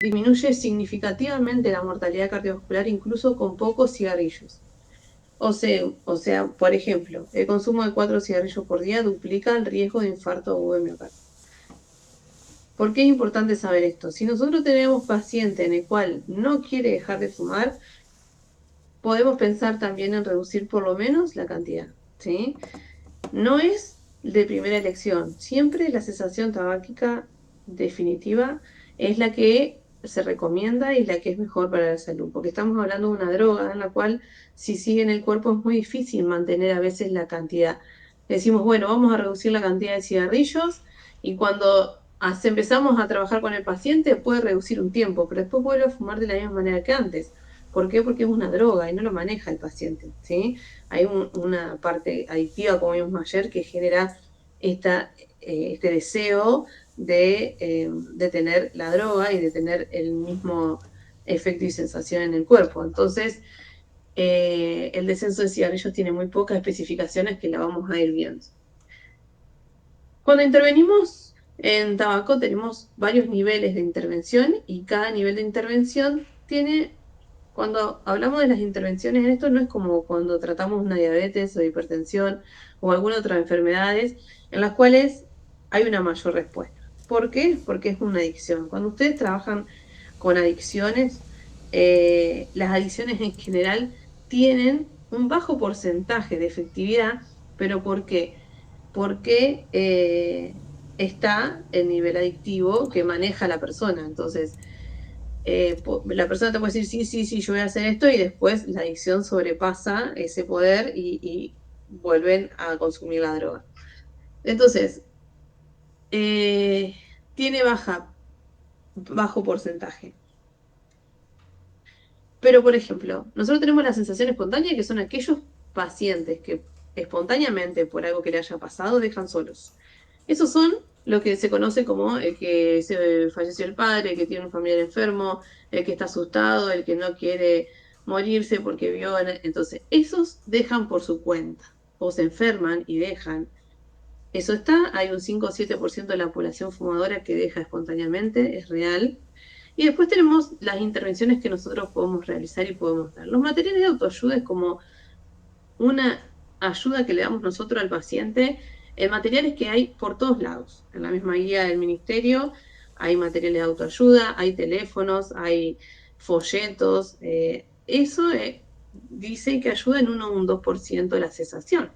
disminuye significativamente la mortalidad cardiovascular incluso con pocos cigarrillos. O sea, por ejemplo, el consumo de 4 cigarrillos por día duplica el riesgo de infarto agudo de miocardio. ¿Por qué es importante saber esto? Si nosotros tenemos paciente en el cual no quiere dejar de fumar, podemos pensar también en reducir por lo menos la cantidad, ¿sí? No es de primera elección. Siempre la cesación tabáquica definitiva es la que se recomienda y la que es mejor para la salud, porque estamos hablando de una droga en la cual si sigue en el cuerpo es muy difícil mantener a veces la cantidad. Decimos, bueno, vamos a reducir la cantidad de cigarrillos y cuando empezamos a trabajar con el paciente puede reducir un tiempo, pero después vuelve a fumar de la misma manera que antes. ¿Por qué? Porque es una droga y no lo maneja el paciente, ¿sí? Hay una parte adictiva, como vimos ayer, que genera este deseo de tener la droga y de tener el mismo efecto y sensación en el cuerpo. Entonces, el descenso de cigarrillos tiene muy pocas especificaciones que la vamos a ir viendo. Cuando intervenimos en tabaco tenemos varios niveles de intervención y cada nivel de intervención tiene, cuando hablamos de las intervenciones en esto, no es como cuando tratamos una diabetes o hipertensión o alguna otra enfermedades en las cuales hay una mayor respuesta. ¿Por qué? Porque es una adicción. Cuando ustedes trabajan con adicciones, las adicciones en general tienen un bajo porcentaje de efectividad, pero ¿por qué? Porque está el nivel adictivo que maneja la persona. Entonces, la persona te puede decir, sí, sí, sí, yo voy a hacer esto y después la adicción sobrepasa ese poder y vuelven a consumir la droga. Entonces, eh, tiene bajo porcentaje. Pero, por ejemplo, nosotros tenemos la sensación espontánea que son aquellos pacientes que espontáneamente, por algo que le haya pasado, dejan solos. Esos son lo que se conoce como el que se falleció el padre, el que tiene un familiar enfermo, el que está asustado, el que no quiere morirse porque vio. Entonces, esos dejan por su cuenta o se enferman y dejan. Eso está, hay un 5 o 7% de la población fumadora que deja espontáneamente, es real. Y después tenemos las intervenciones que nosotros podemos realizar y podemos dar. Los materiales de autoayuda es como una ayuda que le damos nosotros al paciente en materiales que hay por todos lados. En la misma guía del ministerio hay materiales de autoayuda, hay teléfonos, hay folletos. Eso dice que ayuda en 1 o un 2% de la cesación,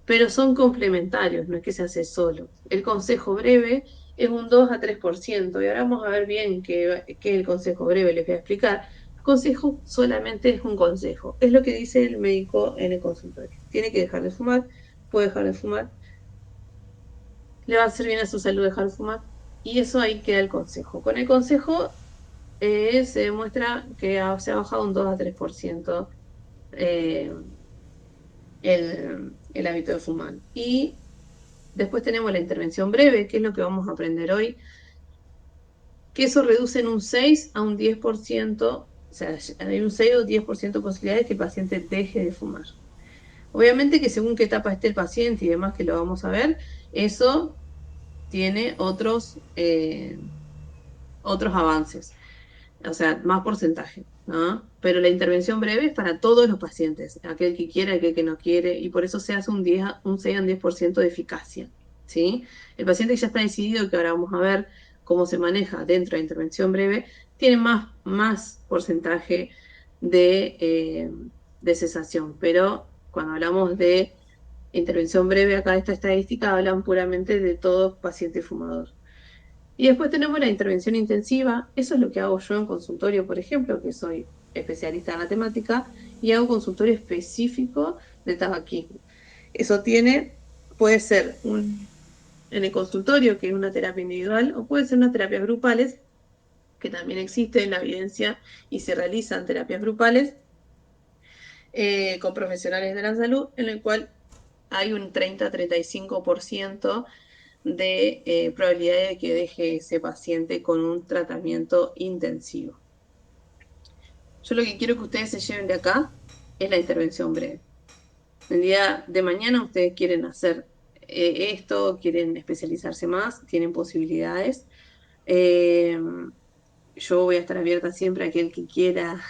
pero son complementarios, no es que se hace solo. El consejo breve es un 2 a 3%, y ahora vamos a ver bien qué es el consejo breve, les voy a explicar. Consejo solamente es un consejo, es lo que dice el médico en el consultorio. Tiene que dejar de fumar, puede dejar de fumar, le va a hacer bien a su salud dejar de fumar, y eso ahí queda el consejo. Con el consejo se demuestra que se ha bajado un 2 a 3% eh, el hábito de fumar. Y después tenemos la intervención breve, que es lo que vamos a aprender hoy, que eso reduce en un 6 a un 10%, o sea, hay un 6 o 10% de posibilidades de que el paciente deje de fumar. Obviamente que según qué etapa esté el paciente y demás, que lo vamos a ver, eso tiene otros avances, o sea, más porcentaje, ¿no? Pero la intervención breve es para todos los pacientes, aquel que quiere, aquel que no quiere, y por eso se hace un 6 a un 10% de eficacia, ¿sí? El paciente que ya está decidido, que ahora vamos a ver cómo se maneja dentro de la intervención breve, tiene más porcentaje de cesación, pero cuando hablamos de intervención breve, acá esta estadística hablan puramente de todo paciente fumador. Y después tenemos la intervención intensiva. Eso es lo que hago yo en consultorio, por ejemplo, que soy especialista en la temática y hago consultorio específico de tabaquismo. Eso puede ser en el consultorio, que es una terapia individual, o puede ser unas terapias grupales, que también existe en la evidencia y se realizan terapias grupales con profesionales de la salud, en el cual hay un 30-35% de probabilidad de que deje ese paciente con un tratamiento intensivo. Yo lo que quiero que ustedes se lleven de acá es la intervención breve. El día de mañana ustedes quieren hacer esto, quieren especializarse más, tienen posibilidades. Eh, yo voy a estar abierta siempre a aquel que quiera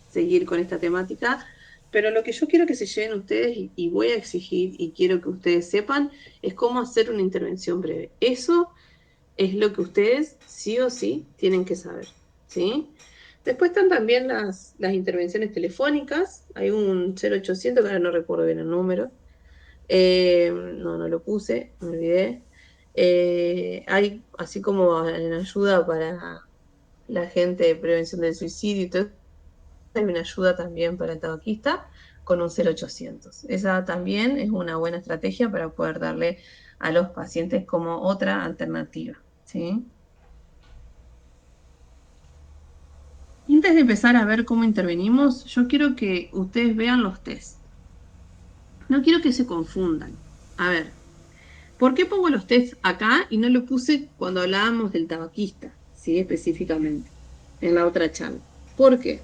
seguir con esta temática, pero lo que yo quiero que se lleven ustedes y voy a exigir y quiero que ustedes sepan es cómo hacer una intervención breve. Eso es lo que ustedes sí o sí tienen que saber, ¿sí? Después están también las intervenciones telefónicas. Hay un 0800, que ahora no recuerdo bien el número. No lo puse, me olvidé. Hay, así como en ayuda para la gente de prevención del suicidio y todo, hay una ayuda también para el tabaquista con un 0800. Esa también es una buena estrategia para poder darle a los pacientes como otra alternativa, ¿sí? Antes de empezar a ver cómo intervenimos, yo quiero que ustedes vean los test. No quiero que se confundan. A ver, ¿por qué pongo los test acá y no lo puse cuando hablábamos del tabaquista? Sí, específicamente, en la otra charla. ¿Por qué?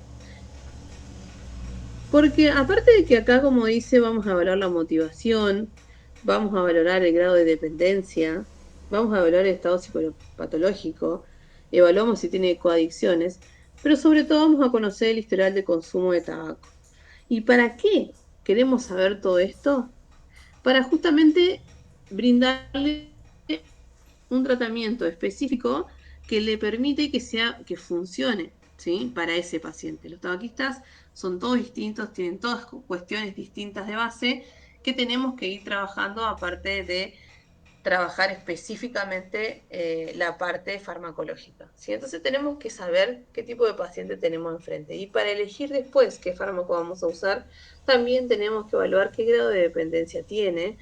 Porque aparte de que acá, como dice, vamos a valorar la motivación, vamos a valorar el grado de dependencia, vamos a valorar el estado psicopatológico, evaluamos si tiene coadicciones, pero sobre todo vamos a conocer el historial de consumo de tabaco. ¿Y para qué queremos saber todo esto? Para justamente brindarle un tratamiento específico que le permite que funcione, ¿sí? Para ese paciente. Los tabaquistas son todos distintos, tienen todas cuestiones distintas de base que tenemos que ir trabajando aparte de trabajar específicamente la parte farmacológica, ¿sí? Entonces tenemos que saber qué tipo de paciente tenemos enfrente. Y para elegir después qué fármaco vamos a usar, también tenemos que evaluar qué grado de dependencia tiene,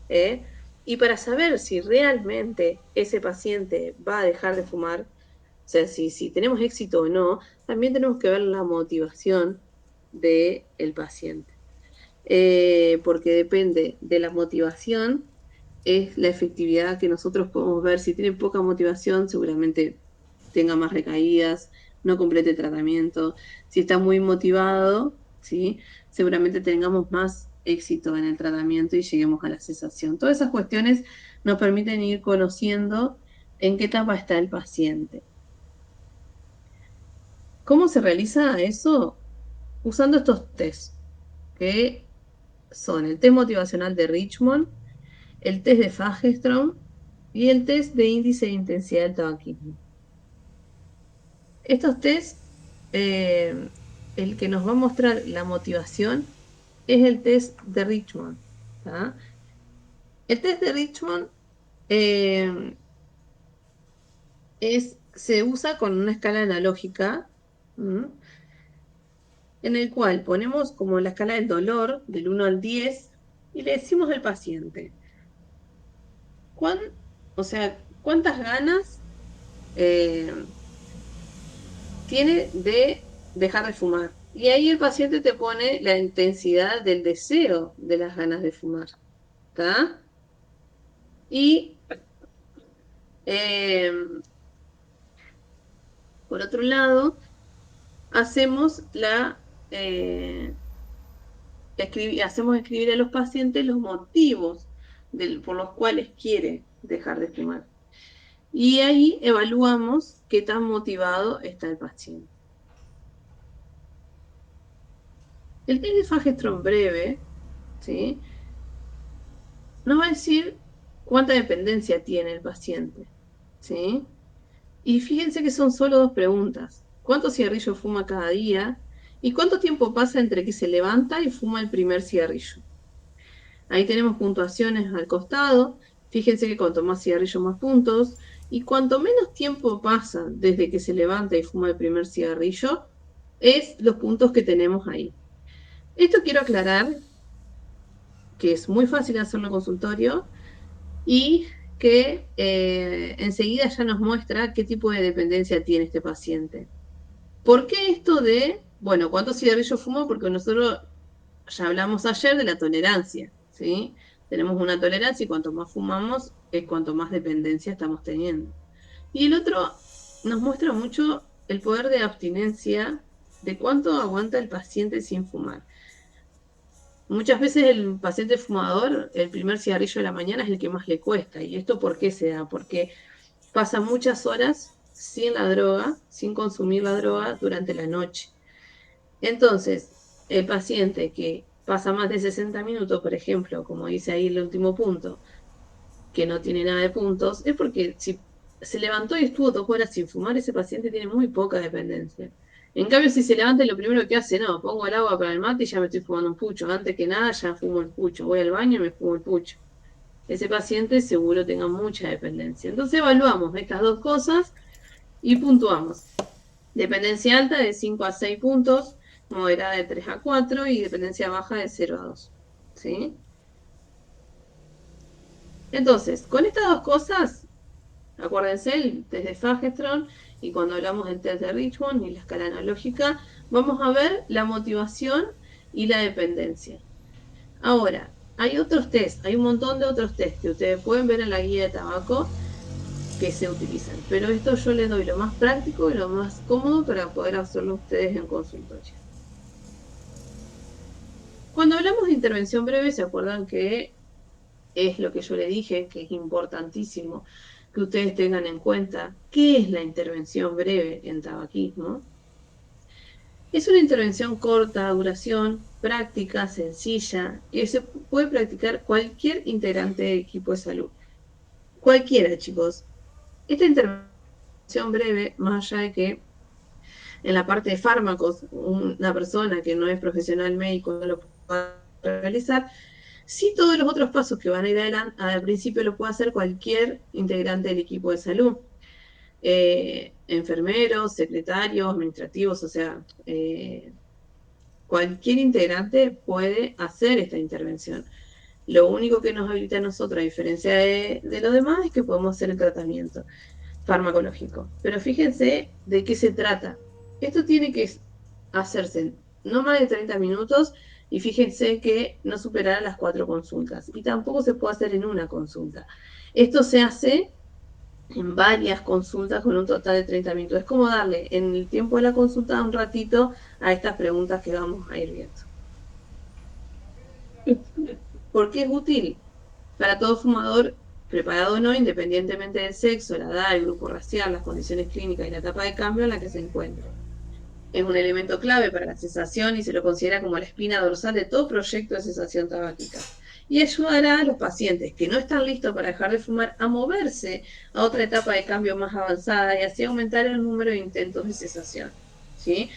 ¿eh? Y para saber si realmente ese paciente va a dejar de fumar, o sea, si tenemos éxito o no, también tenemos que ver la motivación del paciente. Porque depende de la motivación, es la efectividad que nosotros podemos ver. Si tiene poca motivación, seguramente tenga más recaídas, no complete el tratamiento. Si está muy motivado, ¿sí? Seguramente tengamos más éxito en el tratamiento y lleguemos a la cesación. Todas esas cuestiones nos permiten ir conociendo en qué etapa está el paciente. ¿Cómo se realiza eso? Usando estos test, que son el test motivacional de Richmond, el test de Fagerström y el test de índice de intensidad del tabaquismo. Estos test, eh, el que nos va a mostrar la motivación es el test de Richmond. ¿Tá? El test de Richmond eh, se usa con una escala analógica, ¿m? En el cual ponemos como la escala del dolor del 1 al 10 y le decimos al paciente, ¿cuán, o sea, ¿cuántas ganas eh, tiene de dejar de fumar? Y ahí el paciente te pone la intensidad del deseo de las ganas de fumar. ¿Está? Y eh, por otro lado, hacemos hacemos escribir a los pacientes los motivos por los cuales quiere dejar de fumar. Y ahí evaluamos qué tan motivado está el paciente. El test de Fagerström breve, ¿sí? Nos va a decir cuánta dependencia tiene el paciente, ¿sí? Y fíjense que son solo dos preguntas. ¿Cuántos cigarrillos fuma cada día? ¿Y cuánto tiempo pasa entre que se levanta y fuma el primer cigarrillo? Ahí tenemos puntuaciones al costado. Fíjense que cuanto más cigarrillo, más puntos. Y cuanto menos tiempo pasa desde que se levanta y fuma el primer cigarrillo, es los puntos que tenemos ahí. Esto quiero aclarar que es muy fácil hacerlo en consultorio y que enseguida ya nos muestra qué tipo de dependencia tiene este paciente. ¿Por qué esto de, bueno, cuántos cigarrillos fumó? Porque nosotros ya hablamos ayer de la tolerancia, ¿sí? Tenemos una tolerancia y cuanto más fumamos es cuanto más dependencia estamos teniendo. Y el otro nos muestra mucho el poder de abstinencia, de cuánto aguanta el paciente sin fumar. Muchas veces el paciente fumador, el primer cigarrillo de la mañana es el que más le cuesta. ¿Y esto por qué se da? Porque pasa muchas horas sin la droga, sin consumir la droga durante la noche. Entonces, el paciente que pasa más de 60 minutos, por ejemplo, como dice ahí el último punto, que no tiene nada de puntos, es porque si se levantó y estuvo 2 horas sin fumar, ese paciente tiene muy poca dependencia. En cambio, si se levanta y lo primero que hace, no, pongo el agua para el mate y ya me estoy fumando un pucho. Antes que nada, ya fumo el pucho. Voy al baño y me fumo el pucho. Ese paciente seguro tenga mucha dependencia. Entonces evaluamos estas dos cosas y puntuamos. Dependencia alta de 5 a 6 puntos, moderada de 3 a 4 y dependencia baja de 0 a 2. ¿Sí? Entonces, con estas dos cosas, acuérdense, el test de Fagerström y cuando hablamos del test de Richmond y la escala analógica, vamos a ver la motivación y la dependencia. Ahora, hay otros test, hay un montón de otros test que ustedes pueden ver en la guía de tabaco que se utilizan, pero esto yo les doy lo más práctico y lo más cómodo para poder hacerlo ustedes en consultorio. Cuando hablamos de intervención breve, ¿se acuerdan que es lo que yo le dije, que es importantísimo que ustedes tengan en cuenta qué es la intervención breve en tabaquismo? Es una intervención corta duración, práctica, sencilla, que se puede practicar cualquier integrante del equipo de salud. Cualquiera, chicos. Esta intervención breve, más allá de que en la parte de fármacos una persona que no es profesional médico no lo puede realizar, sí, todos los otros pasos que van a ir adelante, al principio lo puede hacer cualquier integrante del equipo de salud. Enfermeros, secretarios, administrativos, o sea, cualquier integrante puede hacer esta intervención. Lo único que nos habilita a nosotros, a diferencia de lo demás, es que podemos hacer el tratamiento farmacológico. Pero fíjense de qué se trata. Esto tiene que hacerse no más de 30 minutos y fíjense que no superará las 4 consultas. Y tampoco se puede hacer en una consulta. Esto se hace en varias consultas con un total de 30 minutos. Es como darle en el tiempo de la consulta un ratito a estas preguntas que vamos a ir viendo. ¿Por qué es útil? Para todo fumador, preparado o no, independientemente del sexo, la edad, el grupo racial, las condiciones clínicas y la etapa de cambio en la que se encuentre. Es un elemento clave para la cesación y se lo considera como la espina dorsal de todo proyecto de cesación tabáquica. Y ayudará a los pacientes que no están listos para dejar de fumar a moverse a otra etapa de cambio más avanzada y así aumentar el número de intentos de cesación. ¿Sí?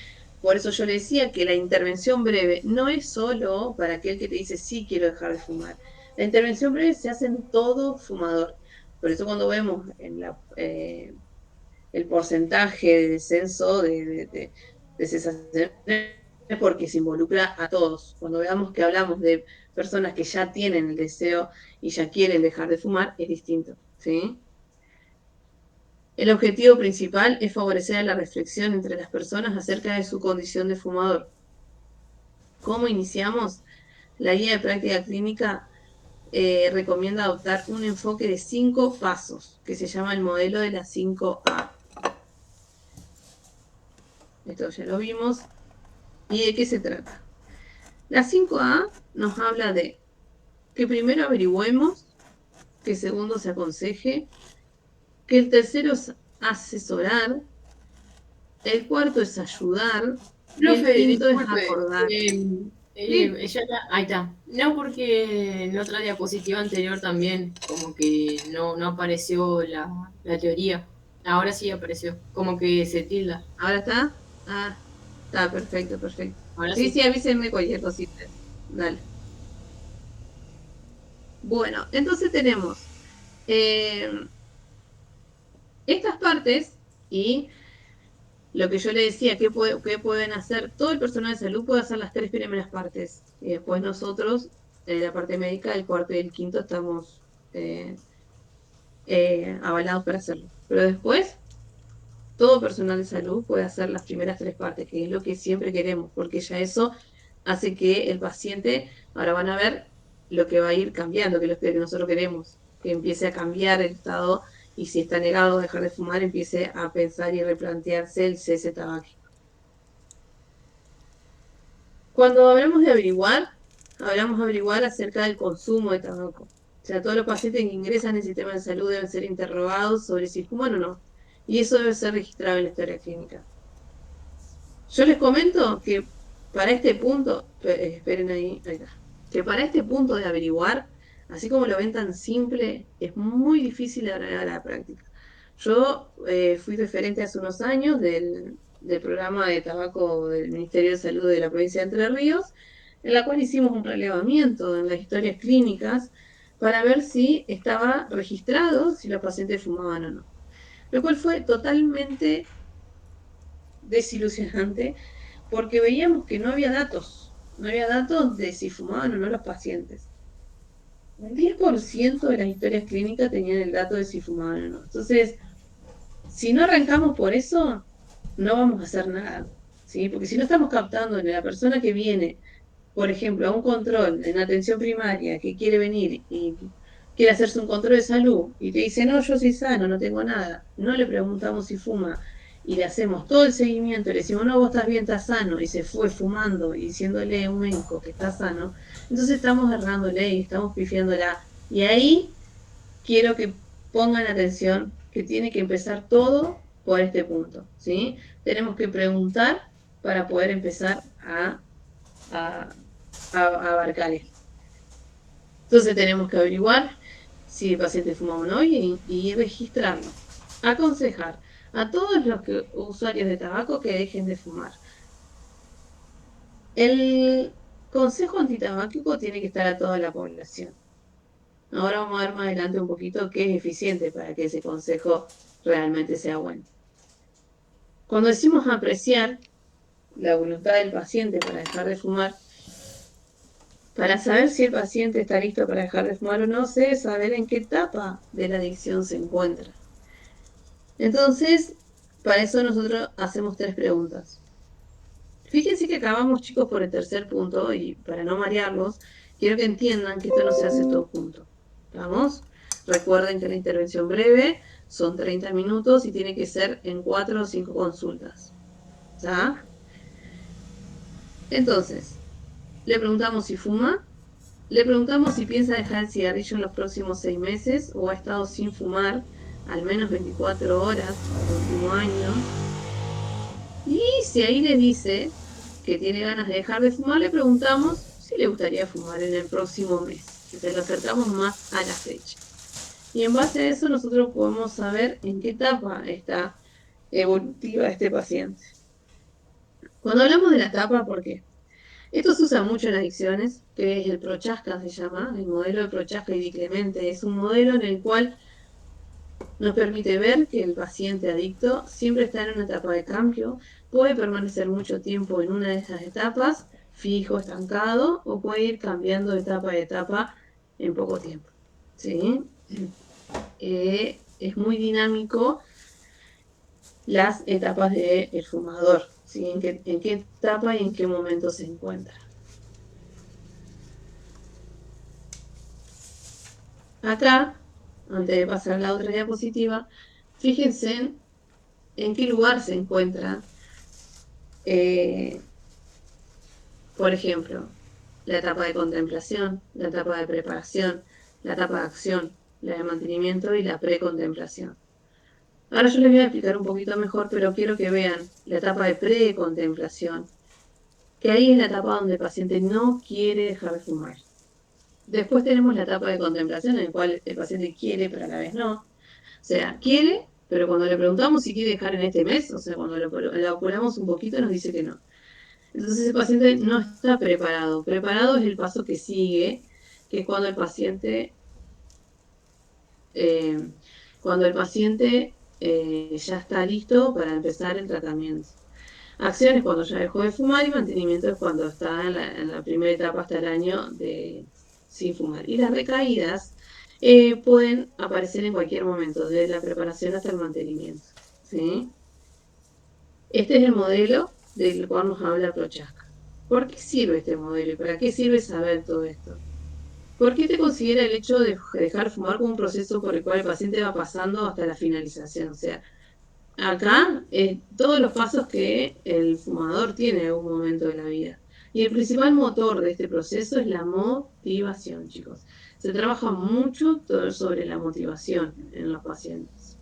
Por eso yo le decía que la intervención breve no es solo para aquel que te dice sí quiero dejar de fumar. La intervención breve se hace en todo fumador. Por eso cuando vemos en el porcentaje de descenso de cesaciones porque se involucra a todos. Cuando veamos que hablamos de personas que ya tienen el deseo y ya quieren dejar de fumar, es distinto, ¿sí? El objetivo principal es favorecer la reflexión entre las personas acerca de su condición de fumador. ¿Cómo iniciamos? La guía de práctica clínica recomienda adoptar un enfoque de 5 pasos, que se llama el modelo de las 5A. Esto ya lo vimos. ¿Y de qué se trata? La 5A nos habla de que primero averigüemos, que segundo se aconseje, que el tercero es asesorar, el cuarto es ayudar y el Profe, quinto es disculpe. acordar. Sí, Ahí está. No, porque en otra diapositiva anterior también, como que no apareció la teoría. Ahora sí apareció. Como que se tilda. ¿ahora está? Ah, está perfecto, perfecto. Ahora Sí, sí. sí, avísenme cualquier cosita. Dale. Bueno, entonces tenemos eh, estas partes y lo que yo le decía, ¿qué pueden hacer? Todo el personal de salud puede hacer las 3 primeras partes. Y después nosotros, en la parte médica, el cuarto y el quinto, estamos eh, avalados para hacerlo. Pero después, todo personal de salud puede hacer las primeras 3 partes, que es lo que siempre queremos, porque ya eso hace que el paciente, ahora van a ver lo que va a ir cambiando, que es lo que nosotros queremos, que empiece a cambiar el estado y si está negado a dejar de fumar, empiece a pensar y replantearse el cese tabáquico. Cuando hablamos de averiguar acerca del consumo de tabaco. O sea, todos los pacientes que ingresan en el sistema de salud deben ser interrogados sobre si fuman o no. y eso debe ser registrado en la historia clínica. Yo les comento que para este punto, esperen ahí está, que para este punto de averiguar, así como lo ven tan simple, es muy difícil de agregar a la práctica. Yo fui referente hace unos años del programa de tabaco del Ministerio de Salud de la provincia de Entre Ríos, en la cual hicimos un relevamiento en las historias clínicas para ver si estaba registrado si los pacientes fumaban o no. Lo cual fue totalmente desilusionante porque veíamos que no había datos de si fumaban o no los pacientes. Un 10% de las historias clínicas tenían el dato de si fumaban o no. Entonces, si no arrancamos por eso, no vamos a hacer nada, ¿sí? Porque si no estamos captando en la persona que viene, por ejemplo, a un control en atención primaria, que quiere venir y quiere hacerse un control de salud y te dice, no, yo soy sano, no tengo nada, no le preguntamos si fuma y le hacemos todo el seguimiento, le decimos, no, vos estás bien, estás sano, y se fue fumando y diciéndole a un médico que está sano, entonces estamos errándole y estamos pifiándola. Y ahí quiero que pongan atención que tiene que empezar todo por este punto, ¿sí? Tenemos que preguntar para poder empezar a, a abarcar esto. Entonces tenemos que averiguar si el paciente fuma o no y registrarlo. Aconsejar a todos los usuarios de tabaco que dejen de fumar. El consejo antitabáquico tiene que estar a toda la población. Ahora vamos a ver más adelante un poquito qué es eficiente para que ese consejo realmente sea bueno. Cuando decimos apreciar la voluntad del paciente para dejar de fumar, para saber si el paciente está listo para dejar de fumar o no, se debe saber en qué etapa de la adicción se encuentra. Entonces, para eso nosotros hacemos 3 preguntas. Fíjense que acabamos, chicos, por el tercer punto y para no marearlos, quiero que entiendan que esto no se hace todo junto. ¿Vamos? Recuerden que la intervención breve son 30 minutos y tiene que ser en 4 o 5 consultas. ¿Ya? Entonces, le preguntamos si fuma, le preguntamos si piensa dejar el cigarrillo en los próximos 6 meses o ha estado sin fumar al menos 24 horas el último año. Y si ahí le dice que tiene ganas de dejar de fumar, le preguntamos si le gustaría fumar en el próximo mes, que se lo acercamos más a la fecha. Y en base a eso nosotros podemos saber en qué etapa está evolutiva este paciente. Cuando hablamos de la etapa, ¿por qué? Esto se usa mucho en adicciones, que es el Prochaska, se llama, el modelo de Prochaska y Di Clemente. Es un modelo en el cual nos permite ver que el paciente adicto siempre está en una etapa de cambio, puede permanecer mucho tiempo en una de esas etapas, fijo, estancado, o puede ir cambiando de etapa a etapa en poco tiempo. ¿Sí? Es muy dinámico las etapas del fumador, ¿sí? En qué etapa y en qué momento se encuentra. Acá, antes de pasar a la otra diapositiva, fíjense en qué lugar se encuentra, por ejemplo, la etapa de contemplación, la etapa de preparación, la etapa de acción, la de mantenimiento y la precontemplación. Ahora yo les voy a explicar un poquito mejor, pero quiero que vean la etapa de precontemplación, que ahí es la etapa donde el paciente no quiere dejar de fumar. Después tenemos la etapa de contemplación, en la cual el paciente quiere, pero a la vez no. O sea, quiere, pero cuando le preguntamos si quiere dejar en este mes, o sea, cuando lo apuramos un poquito, nos dice que no. Entonces el paciente no está preparado. Preparado es el paso que sigue, que es cuando el paciente, eh, ya está listo para empezar el tratamiento. Acción es cuando ya dejó de fumar y mantenimiento es cuando está en la primera etapa hasta el año de sin fumar. Y las recaídas pueden aparecer en cualquier momento, desde la preparación hasta el mantenimiento. ¿Sí? Este es el modelo del cual nos habla Prochaska. ¿Por qué sirve este modelo y para qué sirve saber todo esto? ¿Por qué te considera el hecho de dejar fumar como un proceso por el cual el paciente va pasando hasta la finalización? O sea, acá todos los pasos que el fumador tiene en algún momento de la vida. Y el principal motor de este proceso es la motivación, chicos. Se trabaja mucho sobre la motivación en los pacientes.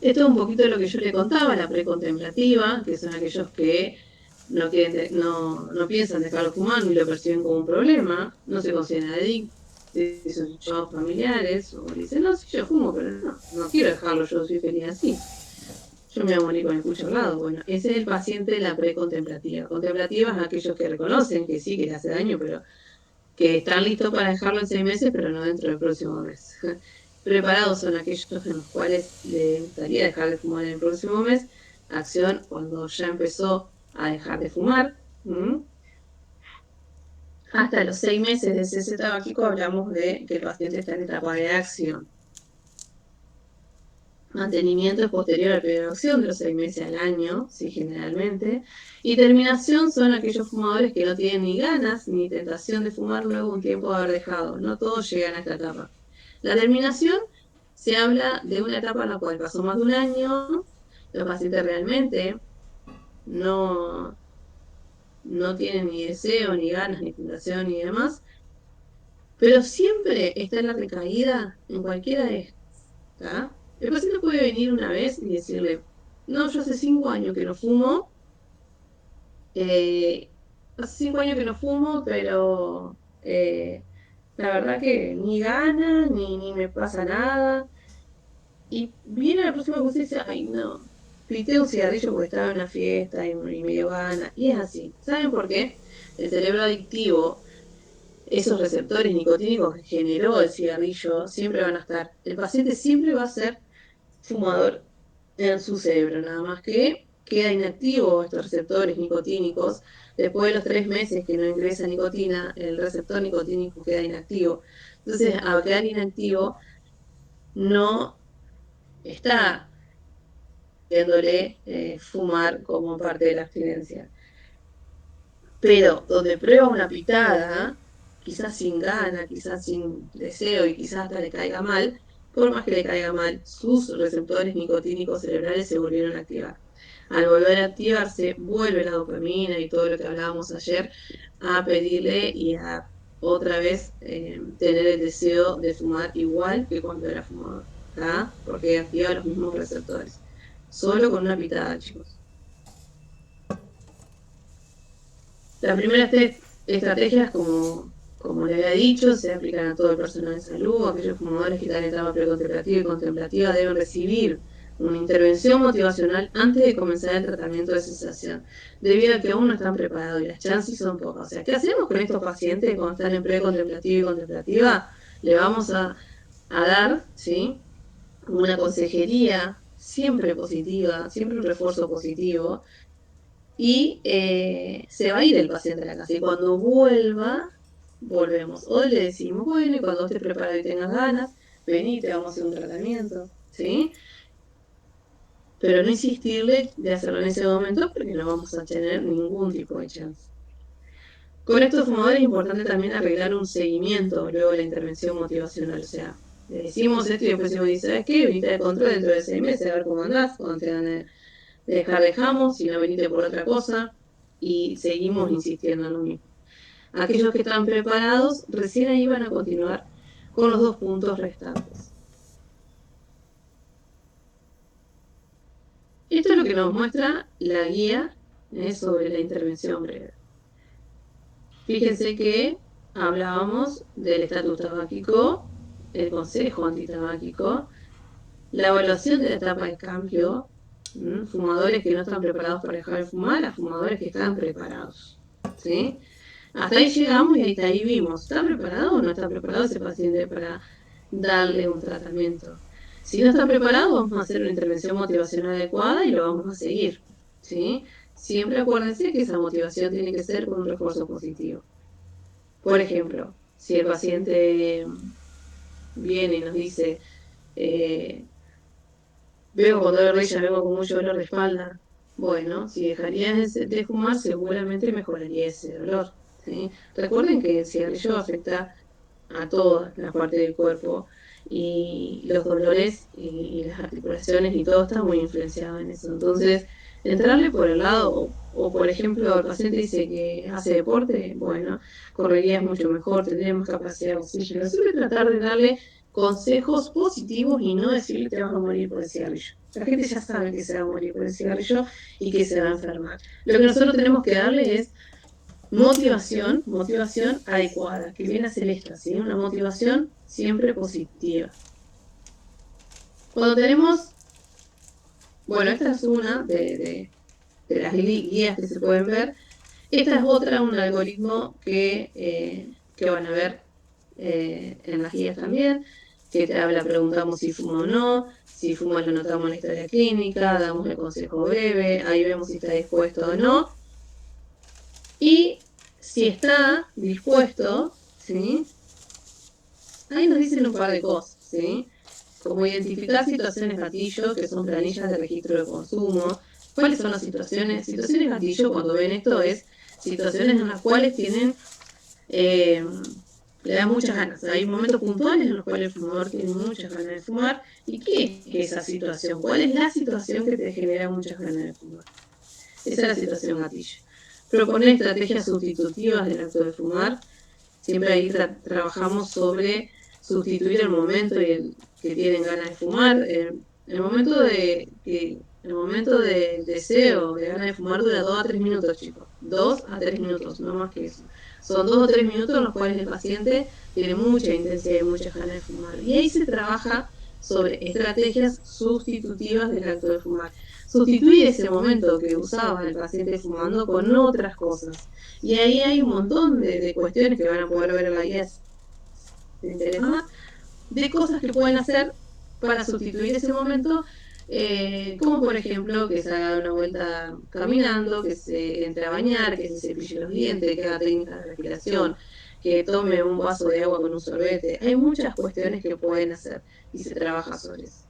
Esto es un poquito de lo que yo le contaba, la precontemplativa, que son aquellos que no piensan dejarlo fumar ni lo perciben como un problema, no se consideran adictos, son llamados familiares, o dicen, no, sí, yo fumo, pero no quiero dejarlo, yo soy feliz así. Yo me voy a morir con el cuchillo al lado. Bueno, ese es el paciente de la precontemplativa. Contemplativa es aquellos que reconocen que sí, que le hace daño, pero que están listos para dejarlo en 6 meses, pero no dentro del próximo mes. Preparados son aquellos en los cuales le gustaría dejar de fumar en el próximo mes. Acción cuando ya empezó a dejar de fumar. Hasta los 6 meses de cese tabáquico hablamos de que el paciente está en etapa de acción. Mantenimiento es posterior a la primera acción, de los 6 meses al año, sí, generalmente. Y terminación son aquellos fumadores que no tienen ni ganas ni tentación de fumar luego de un tiempo de haber dejado. No todos llegan a esta etapa. La terminación se habla de una etapa en la cual pasó más de un año, los pacientes realmente no tienen ni deseo, ni ganas, ni tentación, ni demás, pero siempre está en la recaída en cualquiera de estas. El paciente puede venir una vez y decirle, no, yo hace 5 años que no fumo, hace 5 años que no fumo, pero la verdad que ni gana, ni me pasa nada. Y viene la próxima cosa y dice, ay no, pité un cigarrillo porque estaba en una fiesta y me dio gana. Y es así. ¿Saben por qué? El cerebro adictivo, esos receptores nicotínicos que generó el cigarrillo, siempre van a estar. El paciente siempre va a ser fumador en su cerebro, nada más que queda inactivo estos receptores nicotínicos. Después de los 3 meses que no ingresa nicotina, el receptor nicotínico queda inactivo. Entonces, al quedar inactivo, no está viéndole fumar como parte de la abstinencia. Pero donde prueba una pitada, quizás sin gana, quizás sin deseo y quizás hasta le caiga mal, por más que le caiga mal, sus receptores nicotínicos cerebrales se volvieron a activar. Al volver a activarse, vuelve la dopamina y todo lo que hablábamos ayer a pedirle y a otra vez tener el deseo de fumar igual que cuando era fumador, ¿tá? Porque activa los mismos receptores. Solo con una pitada, chicos. Las primeras 3 estrategias, como le había dicho, se aplican a todo el personal de salud. Aquellos fumadores que están en etapa precontemplativa y contemplativa deben recibir una intervención motivacional antes de comenzar el tratamiento de cesación, debido a que aún no están preparados y las chances son pocas. O sea, ¿qué hacemos con estos pacientes cuando están en precontemplativa y contemplativa? Le vamos a dar, ¿sí?, una consejería siempre positiva, siempre un refuerzo positivo, y se va a ir el paciente a la casa. Y cuando vuelva, volvemos. Hoy le decimos, bueno, y cuando estés preparado y tengas ganas, vení, te vamos a hacer un tratamiento, ¿sí? Pero no insistirle de hacerlo en ese momento porque no vamos a tener ningún tipo de chance. Con estos fumadores es importante también arreglar un seguimiento luego de la intervención motivacional. O sea, le decimos esto y después se me dice, ¿sabes qué? Venite de control dentro de 6 meses a ver cómo andás, cuando te dan de dejar, dejamos, si no venite por otra cosa, y seguimos insistiendo en lo mismo. Aquellos que están preparados recién ahí van a continuar con los 2 puntos restantes. Esto es lo que nos muestra la guía sobre la intervención breve. Fíjense que hablábamos del estatus tabáquico, el consejo antitabáquico, la evaluación de la etapa de cambio, fumadores que no están preparados para dejar de fumar, a fumadores que están preparados, ¿sí? Hasta ahí llegamos y hasta ahí vimos, ¿está preparado o no está preparado ese paciente para darle un tratamiento? Si no está preparado, vamos a hacer una intervención motivacional adecuada y lo vamos a seguir, ¿sí? Siempre acuérdense que esa motivación tiene que ser con un refuerzo positivo. Por ejemplo, si el paciente viene y nos dice, vengo con dolor de rodilla, vengo con mucho dolor de espalda, bueno, si dejarías de fumar, seguramente mejoraría ese dolor, ¿sí? Recuerden que el cigarrillo afecta a todas las partes del cuerpo y los dolores y las articulaciones y todo está muy influenciado en eso. Entonces, entrarle por el lado, o por ejemplo, el paciente dice que hace deporte, bueno, correría mucho mejor, tendría más capacidad de oxígeno. Siempre tratar de darle consejos positivos y no decirle te vas a morir por el cigarrillo. La gente ya sabe que se va a morir por el cigarrillo y que se va a enfermar. Lo que nosotros tenemos que darle es motivación adecuada, que viene a ser esta, ¿sí? Una motivación siempre positiva. Cuando tenemos, bueno, esta es una de las guías que se pueden ver. Esta es otra, un algoritmo que van a ver en las guías también, que te habla, preguntamos si fuma o no, si fuma lo notamos en la historia clínica, damos el consejo breve, ahí vemos si está dispuesto o no. Y si está dispuesto, ¿sí? Ahí nos dicen un par de cosas, ¿sí? Como identificar situaciones gatillo, que son planillas de registro de consumo. ¿Cuáles son las situaciones? Situaciones gatillo, cuando ven esto, es situaciones en las cuales tienen, le dan muchas ganas. Hay momentos puntuales en los cuales el fumador tiene muchas ganas de fumar. ¿Y qué es esa situación? ¿Cuál es la situación que te genera muchas ganas de fumar? Esa es la situación gatillo. Proponer estrategias sustitutivas del acto de fumar. Siempre ahí trabajamos sobre sustituir el momento que tienen ganas de fumar. El momento de deseo, de ganas de fumar, dura 2 a 3 minutos, chicos. 2 a 3 minutos, no más que eso. Son 2 o 3 minutos en los cuales el paciente tiene mucha intensidad y muchas ganas de fumar. Y ahí se trabaja sobre estrategias sustitutivas del acto de fumar. Sustituir ese momento que usaba el paciente fumando con otras cosas. Y ahí hay un montón de cuestiones que van a poder ver en la guía, ¿te interesa? De cosas que pueden hacer para sustituir ese momento, como por ejemplo que se haga una vuelta caminando, que se entre a bañar, que se cepille los dientes, que haga técnicas de respiración, que tome un vaso de agua con un sorbete. Hay muchas cuestiones que pueden hacer y se trabaja sobre eso.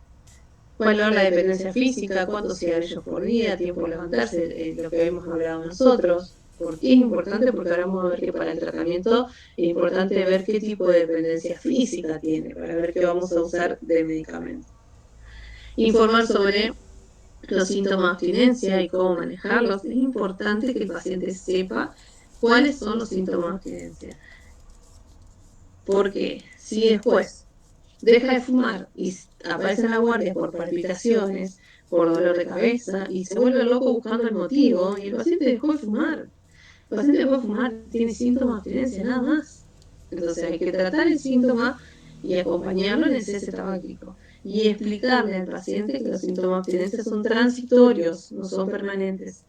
Valorar la dependencia física, cuántos cigarrillos por día, tiempo de levantarse, lo que hemos hablado nosotros. ¿Por qué es importante? Porque ahora vamos a ver que para el tratamiento es importante ver qué tipo de dependencia física tiene, para ver qué vamos a usar de medicamento. Informar sobre los síntomas de abstinencia y cómo manejarlos. Es importante que el paciente sepa cuáles son los síntomas de abstinencia. Porque si después deja de fumar y aparece en la guardia por palpitaciones, por dolor de cabeza y se vuelve loco buscando el motivo y el paciente dejó de fumar. El paciente dejó de fumar, tiene síntomas de abstinencia, nada más. Entonces hay que tratar el síntoma y acompañarlo en el cese tabáquico y explicarle al paciente que los síntomas de abstinencia son transitorios, no son permanentes.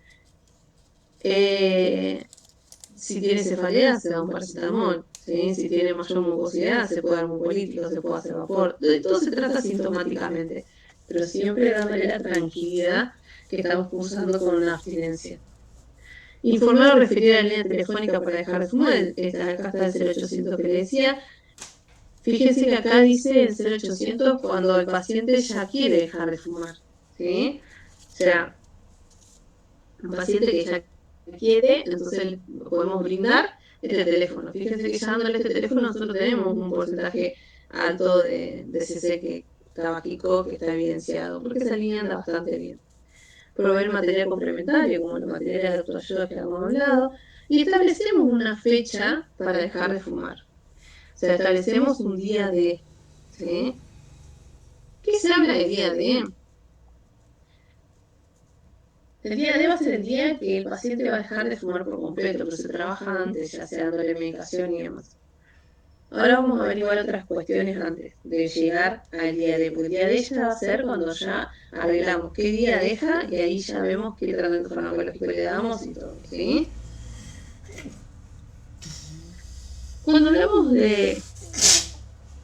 Si tiene cefalea, se da un paracetamol. ¿Sí? Si tiene mayor mucosidad, se puede dar mucolítico, se puede hacer vapor. Todo se trata sintomáticamente, pero siempre dándole la tranquilidad que estamos cursando con una abstinencia. Informar o referir a la línea telefónica para dejar de fumar. Acá está el 0800 que le decía. Fíjense que acá dice el 0800 cuando el paciente ya quiere dejar de fumar. ¿Sí? O sea, un paciente que ya quiere, entonces podemos brindar este teléfono. Fíjense que ya dándole este teléfono nosotros tenemos un porcentaje alto de CC que tabáquico que está evidenciado, porque esa línea anda bastante bien. Proveer material complementario, como los materiales de autoayuda que hemos hablado, y establecemos una fecha para dejar de fumar. O sea, establecemos un día de, ¿sí? ¿Qué se habla de día de? El día D va a ser el día que el paciente va a dejar de fumar por completo, pero se trabaja antes, ya sea dándole medicación y demás. Ahora vamos a averiguar otras cuestiones antes de llegar al día D, porque el día D ya va a ser cuando ya arreglamos qué día deja y ahí ya vemos qué tratamiento farmacológico le damos y todo, ¿sí? Cuando hablamos de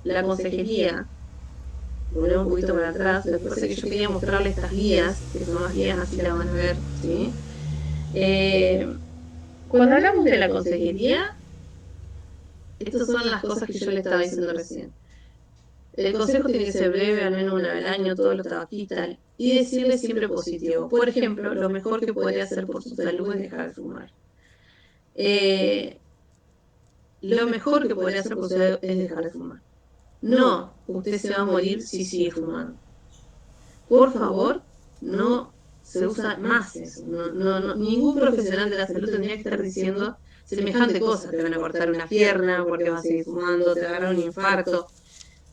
la consejería, volvemos un poquito para atrás, lo que pasa es que yo quería mostrarles estas guías, que son las guías, así las van a ver, ¿sí? Cuando hablamos de la consejería, estas son las cosas que yo le estaba diciendo recién. El consejo tiene que ser breve, al menos una vez al año, todos los tabaquistas, y decirle siempre positivo. Por ejemplo, lo mejor que podría hacer por su salud es dejar de fumar. Lo mejor que podría hacer por su salud es dejar de fumar. No, usted se va a morir si sigue fumando. Por favor, no se usa más eso. Ningún profesional de la salud tendría que estar diciendo semejante cosa. Te van a cortar una pierna porque vas a seguir fumando, te va a agarrar un infarto.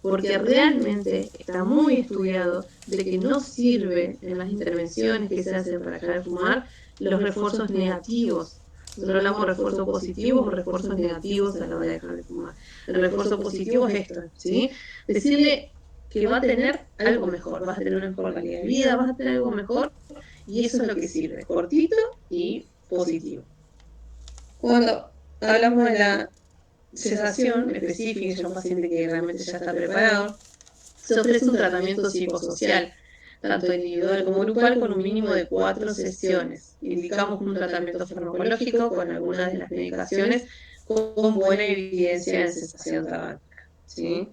porque realmente está muy estudiado de que no sirve en las intervenciones que se hacen para dejar de fumar los refuerzos negativos. Nosotros hablamos de refuerzos positivos o refuerzos negativos a la hora de dejar de fumar. El refuerzo positivo es esto, ¿sí? Decirle que va a tener algo mejor, vas a tener una mejor calidad de vida, vas a tener algo mejor, y eso es lo que sirve, cortito y positivo. Cuando hablamos de la cesación específica de un paciente que realmente ya está preparado, se ofrece un tratamiento psicosocial, tanto individual como grupal, con un mínimo de 4 sesiones. Indicamos un tratamiento farmacológico con algunas de las medicaciones con buena evidencia en cesación tabáquica, ¿sí?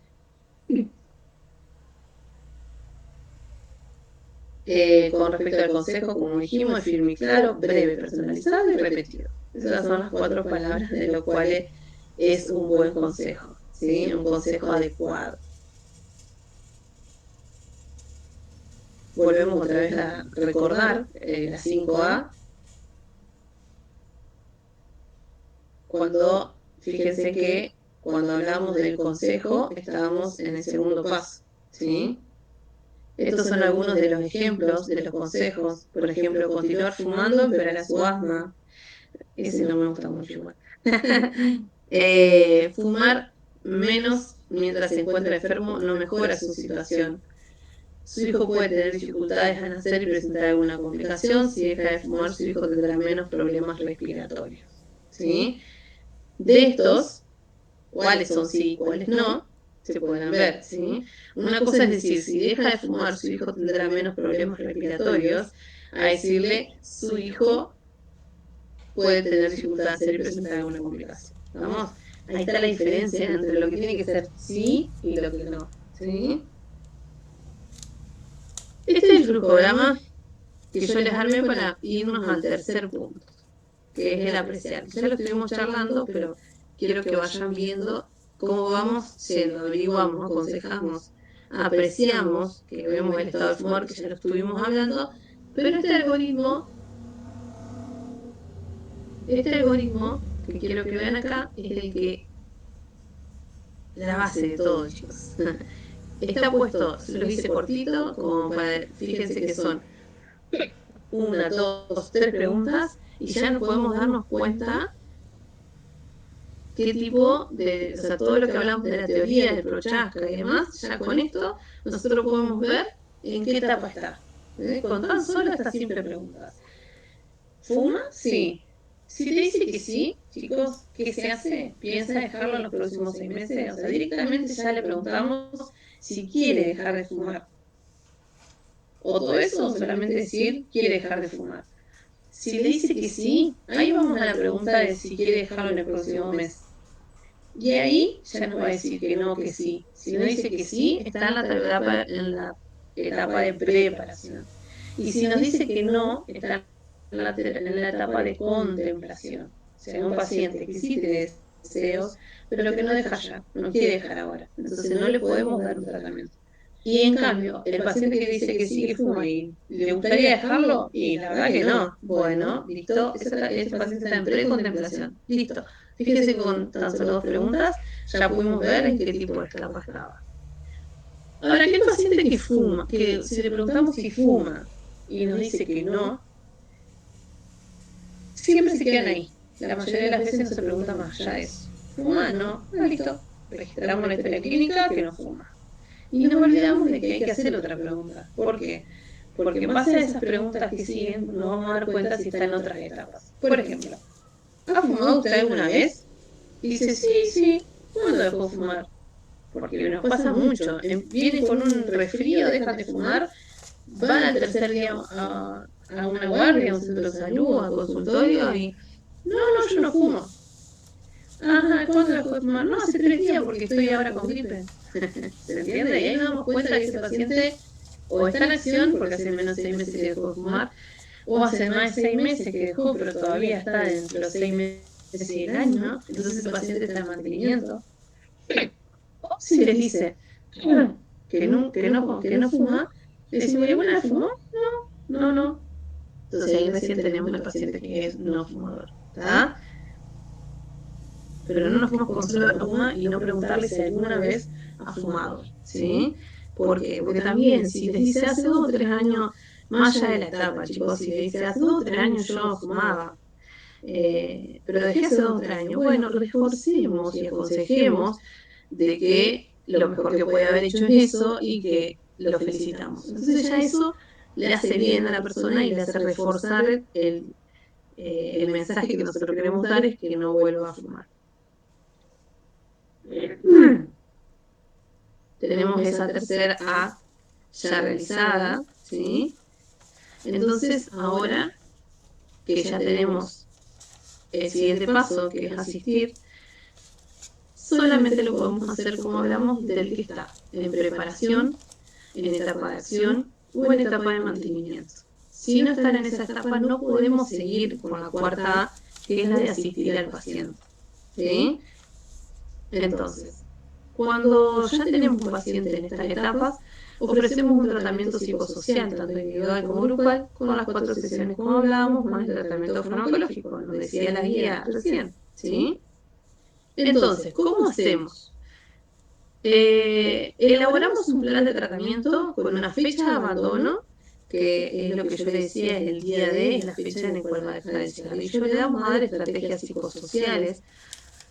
Con respecto al consejo, como dijimos, es firme y claro, breve, personalizado y repetido. Esas son las 4 palabras de lo cual es un buen consejo, ¿sí? Un consejo adecuado. Volvemos otra vez a recordar la 5A, cuando, fíjense que cuando hablamos del consejo, estábamos en el segundo paso, ¿sí? Estos son algunos de los ejemplos de los consejos. Por ejemplo, continuar fumando empeorará su asma. Ese no me gusta mucho igual. Fumar menos mientras se encuentra enfermo no mejora su situación. Su hijo puede tener dificultades al nacer y presentar alguna complicación. Si deja de fumar, su hijo tendrá menos problemas respiratorios, ¿sí? De estos, cuáles son sí y cuáles no, se pueden ver, ¿sí? Una cosa es decir, si deja de fumar, su hijo tendrá menos problemas respiratorios, a decirle, su hijo puede tener dificultad de hacer y presentar alguna complicación. ¿Vamos? Ahí está la diferencia entre lo que tiene que ser sí y lo que no, ¿sí? Este es el flujograma que yo les armé para irnos al tercer punto, que es el apreciar. Ya lo estuvimos charlando, pero quiero que vayan viendo cómo vamos siendo, averiguamos, aconsejamos, apreciamos, que vemos el estado de fumar, que ya lo estuvimos hablando, pero este algoritmo que quiero que vean acá es el que la base de todo, chicos. Está puesto, lo hice cortito, como para, fíjense que son una, dos, tres preguntas, y ya no podemos darnos cuenta qué tipo de, o sea, todo lo que hablamos de la teoría, del Prochaska y demás, ya con esto nosotros podemos ver en qué etapa está. Con tan solo estas simples preguntas. ¿Fuma? Sí. Si te dice que sí, chicos, ¿qué se hace? ¿Piensa dejarlo en los próximos 6 meses? O sea, directamente ya le preguntamos si quiere dejar de fumar. O todo eso, solamente decir, quiere dejar de fumar. Si le dice que sí, ahí vamos a la pregunta de si quiere dejarlo en el próximo mes. Y ahí ya nos va a decir que no, que sí. Si no dice que sí, está en la etapa de preparación. Y si nos dice que no, está en la etapa de contemplación. O sea, un paciente que sí tiene deseos, pero que no deja ya, no quiere dejar ahora. Entonces no le podemos dar un tratamiento. Y en cambio, el paciente que dice que sí que fuma y le gustaría dejarlo, y la verdad que no. Bueno, listo, ese paciente está en precontemplación. Listo. Fíjense que con tan solo 2 preguntas ya pudimos ver en qué tipo de etapa estaba. Ahora, aquel paciente que fuma, que si le preguntamos si fuma y nos dice que no, siempre se quedan ahí. La mayoría de las veces no se pregunta más allá de eso. ¿Fuma? No. Ah, listo. Registramos la historia clínica que no fuma. Y nos olvidamos de que hay que hacer otra pregunta. ¿Por qué? Porque en base a esas preguntas que siguen, nos vamos a dar cuenta si está en otras etapas. Por ejemplo, ¿ha fumado usted alguna vez? Y dice, sí, sí. ¿Cuándo dejó de fumar? Porque nos pasa mucho. Vienen con un resfrío, dejan de fumar, van al tercer día a una guardia, a un centro de salud, a consultorio y no, no, yo no fumo. Ajá, ¿cuándo dejó de fumar? No, hace 3 días porque estoy ahora con gripe. ¿Se entiende? Y ahí nos damos cuenta que ese paciente o está en acción porque hace menos de 6 meses que dejó de fumar, o hace más de 6 meses que dejó, pero todavía está entre los 6 meses y el año, entonces ese paciente está en mantenimiento. O si les dice que no fuma, le decimos, ¿y alguna vez fumó? No, no, no. Entonces ahí recién tenemos al paciente que es no fumador. ¿Está? pero no nos podemos conocer la fuma y no preguntarle si alguna vez ha fumado, ¿sí? Porque también, si te dice hace 2 o 3 años, más allá de la etapa, chicos, si te dice hace 2 o 3 años yo fumaba, pero dejé hace 2 o 3 años, bueno, reforcemos y aconsejemos de que lo mejor que puede haber hecho es eso y que lo felicitamos. Entonces ya eso le hace bien a la persona y le hace reforzar el mensaje que nosotros queremos dar es que no vuelva a fumar. Tenemos esa tercera A ya realizada, ¿sí? Entonces ahora que ya tenemos el siguiente paso, que es asistir, solamente lo podemos hacer como hablamos del que está en preparación, en etapa de acción o en etapa de mantenimiento. Si no están en esa etapa, no podemos seguir con la cuarta A, que es la de asistir al paciente, ¿sí? Entonces, cuando ya tenemos un paciente en estas etapas, ofrecemos un tratamiento psicosocial, tanto individual como grupal, con las 4 sesiones como hablábamos, más el tratamiento farmacológico, nos decía la guía recién, ¿sí? Entonces, ¿cómo hacemos? Elaboramos un plan de tratamiento con una fecha de abandono, que es lo que yo le decía, es el día D, es la fecha en la cual va a dejar el cigarrillo. Le damos a dar estrategias psicosociales,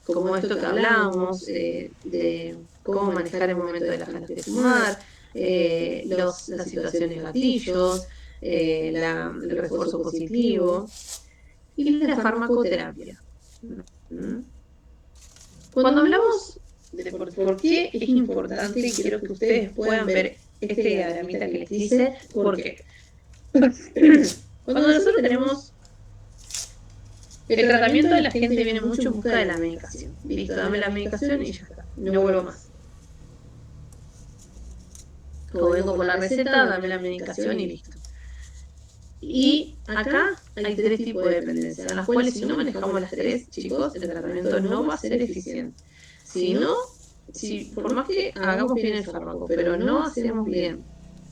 como esto que hablábamos, de cómo manejar el momento de las ganas de fumar, las situaciones gatillos, el refuerzo positivo y la farmacoterapia. Cuando hablamos de por qué es importante, y quiero que ustedes puedan ver este diagramita que les hice, ¿por qué? Cuando nosotros tenemos el tratamiento de la gente viene mucho en busca de la medicación. Listo, dame la medicación y ya está, no vuelvo más. O vengo con la receta, dame la medicación y listo. Y acá hay 3 tipos de dependencia, en las cuales si no manejamos las 3, chicos, el tratamiento no va a ser eficiente. Si no, por más que hagamos bien el fármaco, pero no hacemos bien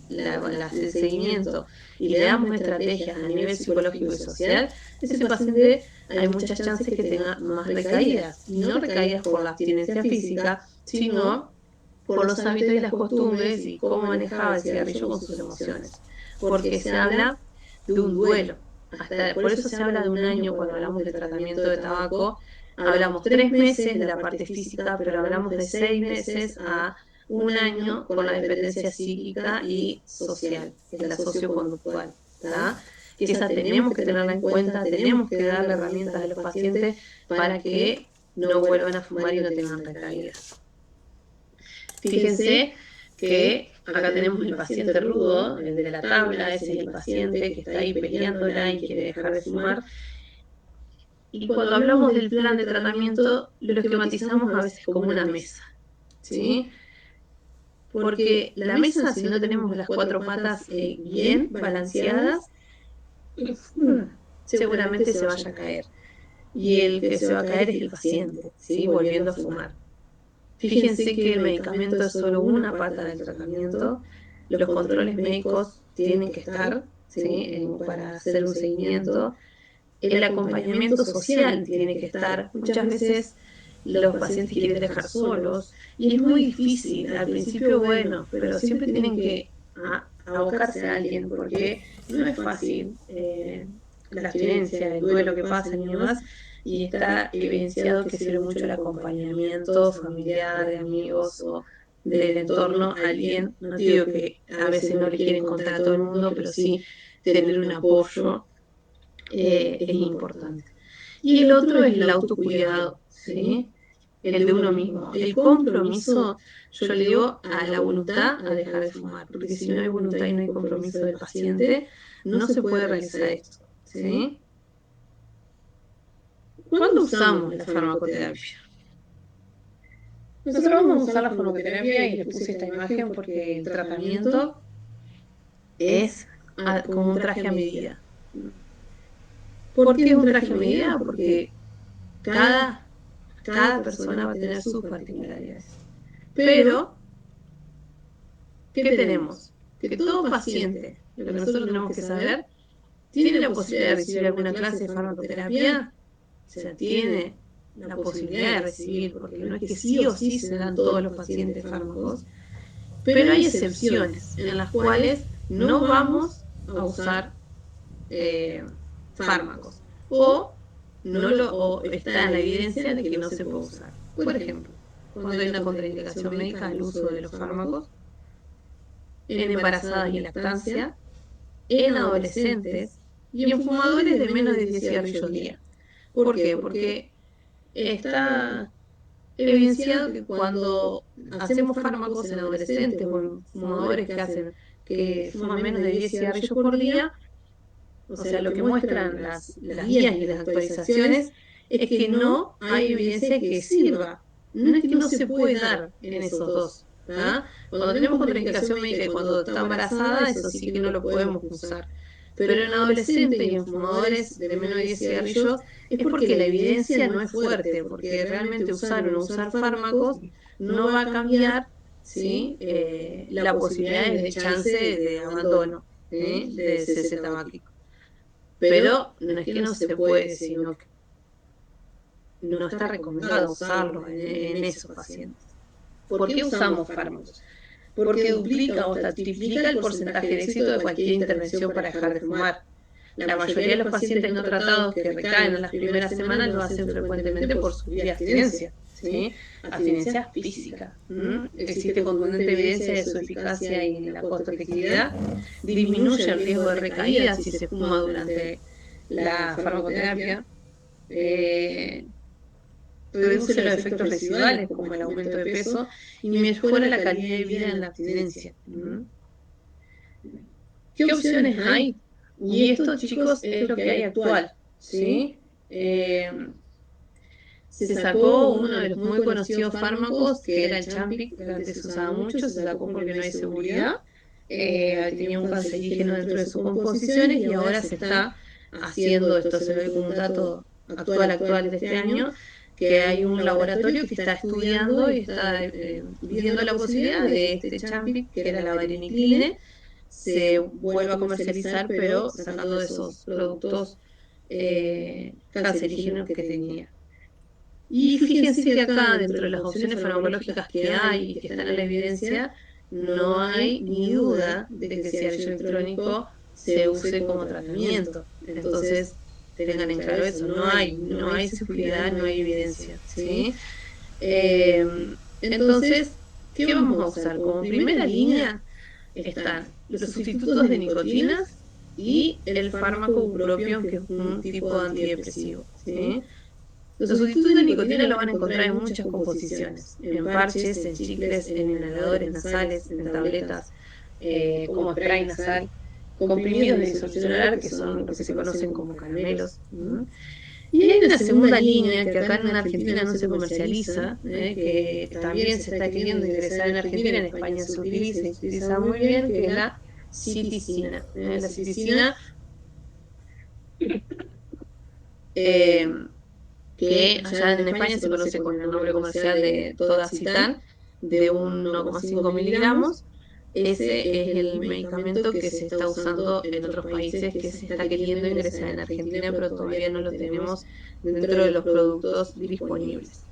el seguimiento y le damos estrategias a nivel psicológico y social, ese paciente hay muchas chances que tenga más recaídas. Y no recaídas por la abstinencia física, sino por los hábitos y las costumbres y cómo manejaba el cigarrillo con sus emociones. Porque se habla de un duelo. Por eso se habla de un año cuando hablamos del tratamiento de tabaco. Hablamos 3 meses de la parte física, pero hablamos de 6 meses a un año con la dependencia psíquica y social, que es la socioconductual. ¿Tá? Que esa tenemos que tenerla en cuenta, tenemos que darle herramientas a los pacientes para que no vuelvan a fumar y no tengan recaídas. Fíjense que acá tenemos el paciente rudo, el de la tabla, ese es el paciente que está ahí peleándola y quiere dejar de fumar. Y cuando hablamos del plan de tratamiento, lo esquematizamos a veces como una mesa, ¿sí? Porque la mesa, si no tenemos las 4 patas bien balanceadas, seguramente se vaya a caer. Y el que se va a caer es el paciente, ¿sí? Volviendo a fumar. Fíjense que el medicamento es solo una pata del tratamiento. Los controles médicos tienen que estar, ¿sí? Para hacer un seguimiento. El acompañamiento social tiene que estar. Muchas veces los pacientes quieren dejar solos y es muy difícil. Al principio, bueno, pero siempre tienen que abocarse a alguien porque no es fácil la abstinencia, el duelo que pasa y demás. Y está evidenciado que sirve mucho el acompañamiento familiar, de amigos o del entorno a alguien. No digo que a veces no le quieren contar a todo el mundo, pero sí tener un apoyo es importante. Y el otro es el autocuidado, ¿sí? El de uno mismo. El compromiso, yo le digo a la voluntad a dejar de fumar, porque si no hay voluntad y no hay compromiso del paciente, no se puede realizar esto, ¿sí? ¿Cuándo usamos la farmacoterapia? Nosotros vamos a usar la farmacoterapia y les puse esta imagen porque el tratamiento es como un traje a medida. ¿Por qué es un traje a medida? Porque cada persona va a tener sus particularidades. Pero, ¿qué tenemos? Que todo paciente, lo que nosotros tenemos que saber, tiene la posibilidad de recibir alguna clase de farmacoterapia, o sea, tiene la posibilidad de recibir, porque no es que sí o sí se dan todos los pacientes fármacos, pero hay excepciones en las cuales no vamos a usar fármacos o está en la evidencia de que no se puede usar. Por ejemplo, cuando hay una contraindicación médica al uso de los fármacos, en embarazadas y lactancia, en adolescentes y en fumadores de menos de 10 cigarrillos al día. ¿Por qué? Porque está evidenciado que cuando hacemos fármacos en adolescentes o en fumadores que fuman menos de 10 cigarrillos por día, o sea, lo que muestran las guías y las actualizaciones es que no hay evidencia que sirva. No es que no se puede dar en esos dos. ¿Ah? Cuando tenemos contraindicación médica y cuando está embarazada, eso sí que no lo podemos usar. Pero en adolescentes y en fumadores de menos de 10 cigarrillos es porque la evidencia no es fuerte, porque realmente usar o no usar fármacos no va a cambiar, ¿sí? La posibilidad de chance de abandono, ¿sí? De cese tabáquico. Pero no es que no se puede, sino que no está recomendado usarlo en esos pacientes. ¿Por qué usamos fármacos? Porque duplica o hasta triplica el porcentaje de éxito de cualquier intervención para dejar de fumar. La mayoría de los pacientes no tratados que recaen en las primeras semanas lo hacen frecuentemente por sufrir abstinencia, ¿sí? Abstinencia física. Existe contundente evidencia de su eficacia y la costo-efectividad. Disminuye el riesgo de recaída si se fuma durante la farmacoterapia. Reduce los efectos residuales como el aumento de peso y mejora la calidad de vida en la abstinencia. ¿Qué opciones hay? Y esto, chicos, es lo que hay actual, ¿sí? Se sacó uno de los muy conocidos fármacos, que era el Champic, que antes se usaba mucho, se sacó porque no hay seguridad, tenía un cancerígeno dentro de sus composiciones y ahora se está haciendo, esto se ve como un dato actual de este año, que hay un laboratorio que está estudiando y está viendo la posibilidad de este Champic, que era la varenicline, se vuelva a comercializar, pero sacando de esos productos cancerígenos que tenía. Y fíjense que acá, dentro de las opciones farmacológicas que hay y que están en la evidencia, no hay ni duda de que el cigarrillo electrónico se use como tratamiento. Entonces, tengan en claro eso, no hay seguridad, no hay evidencia, ¿sí? Entonces, ¿qué vamos a usar? Como primera línea están los sustitutos de nicotinas y el fármaco bupropión, que es un tipo antidepresivo, ¿sí? Los sustitutos de nicotina lo van a encontrar en muchas composiciones, en parches, en chicles, en inhaladores nasales, en tabletas, como spray nasal, comprimidos de disolución oral, que son los que se conocen como caramelos. Y hay una segunda línea que acá en Argentina no se comercializa, que también se está queriendo ingresar en Argentina, en España se utiliza y se utiliza muy bien, que es la citicina. La citicina que allá en España se conoce con el nombre comercial de Todacitan, de 1,5 miligramos. Ese es el medicamento que se está usando en otros países, que se está queriendo ingresar en Argentina, pero todavía no lo tenemos dentro de los productos disponibles.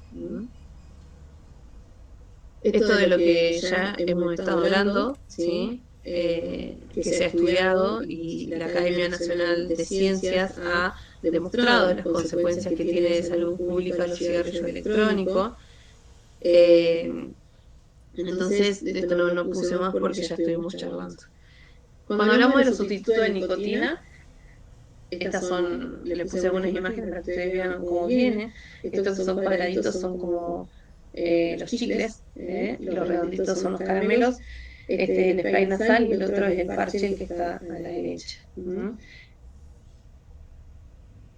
Esto de lo que ya hemos estado hablando, ¿sí? Que se ha estudiado y la Academia Nacional de Ciencias ha demostrado las consecuencias que tiene de salud pública los cigarrillos electrónicos. Entonces, de esto no puse más porque ya estuvimos charlando. Cuando hablamos de los sustitutos de nicotina, estas son, le puse algunas imágenes para que ustedes vean cómo viene. Estos que son cuadraditos son como los chicles, los redonditos son los caramelos, este es el spray nasal y el otro es el parche que está a la derecha.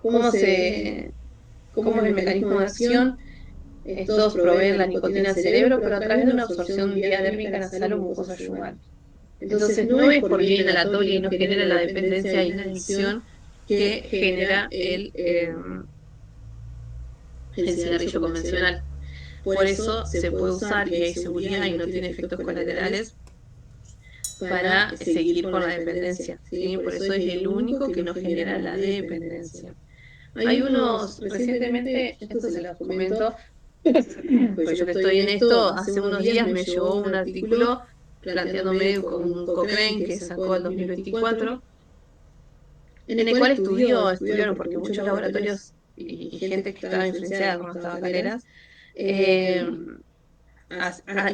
¿Cómo es el mecanismo de acción? Estos proveen la nicotina al cerebro, pero a través de una absorción diadérmica nasal o mucosa yugal. Entonces no es por vía inhalatoria y no genera la dependencia y la adicción que genera el cigarrillo convencional. Por eso se puede usar y hay seguridad y no tiene efectos colaterales para seguir con la dependencia, ¿sí? Por eso es el único que no genera la dependencia. Hay unos, recientemente, esto se los comento, pues yo que estoy en esto, hace unos días me llegó un artículo planteándome con un Cochrane que sacó el 2024, en el cual estudiaron, porque muchos laboratorios y gente que estaba influenciada con las tabacaleras, eh,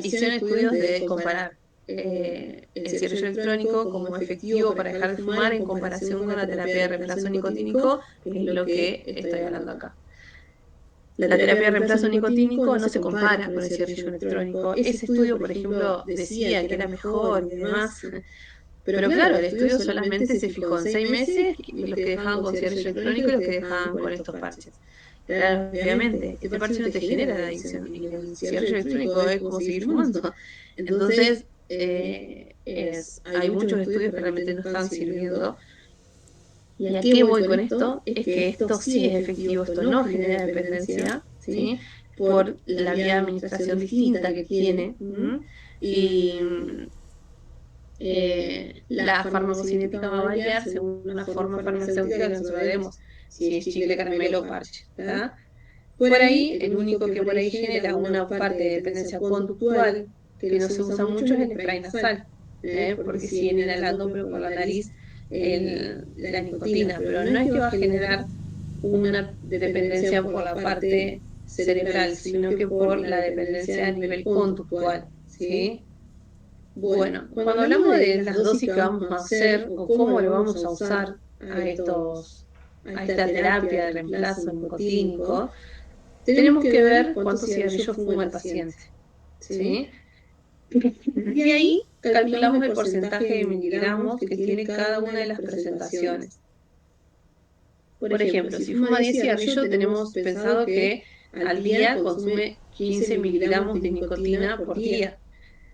hicieron estudios de comparar el cigarrillo electrónico como efectivo para dejar de fumar en comparación con la terapia de reemplazo nicotínico, que es lo que estoy hablando acá. La terapia de reemplazo nicotínico no se compara con el cigarrillo electrónico. Ese estudio, por ejemplo, decía que era mejor y demás, pero claro, el estudio solamente se fijó en 6 meses los que dejaban con cigarrillo electrónico y los que dejaban con estos parches. Claro, obviamente, este parche no te genera la adicción y el cigarrillo electrónico es como seguir fumando. Entonces, hay muchos estudios que realmente no están sirviendo. ¿Y a qué voy con esto? Es que esto sí es efectivo, esto no genera dependencia, ¿sí? Por la vía de administración distinta que tiene. Y la farmacocinética va a variar según la forma farmacéutica que nosotros demos, si es chicle, caramelo o parche. ¿Tá? Por ahí, el único que por ahí genera una parte de dependencia conductual que no se usa mucho es el spray nasal, porque siguen inhalando, pero por la nariz, la nicotina, pero no es que va a generar una dependencia por la parte cerebral, sino que por la dependencia a nivel conductual, ¿sí? Bueno, cuando hablamos de las dosis que vamos a hacer o cómo lo vamos a usar a esta terapia de reemplazo nicotínico, tenemos que ver cuántos cigarrillos fuma el paciente, ¿sí? Y ahí calculamos el porcentaje de miligramos que tiene cada una de las presentaciones. Por ejemplo, si fuma 10 cigarrillos, tenemos pensado que al día consume 15 miligramos de nicotina por día.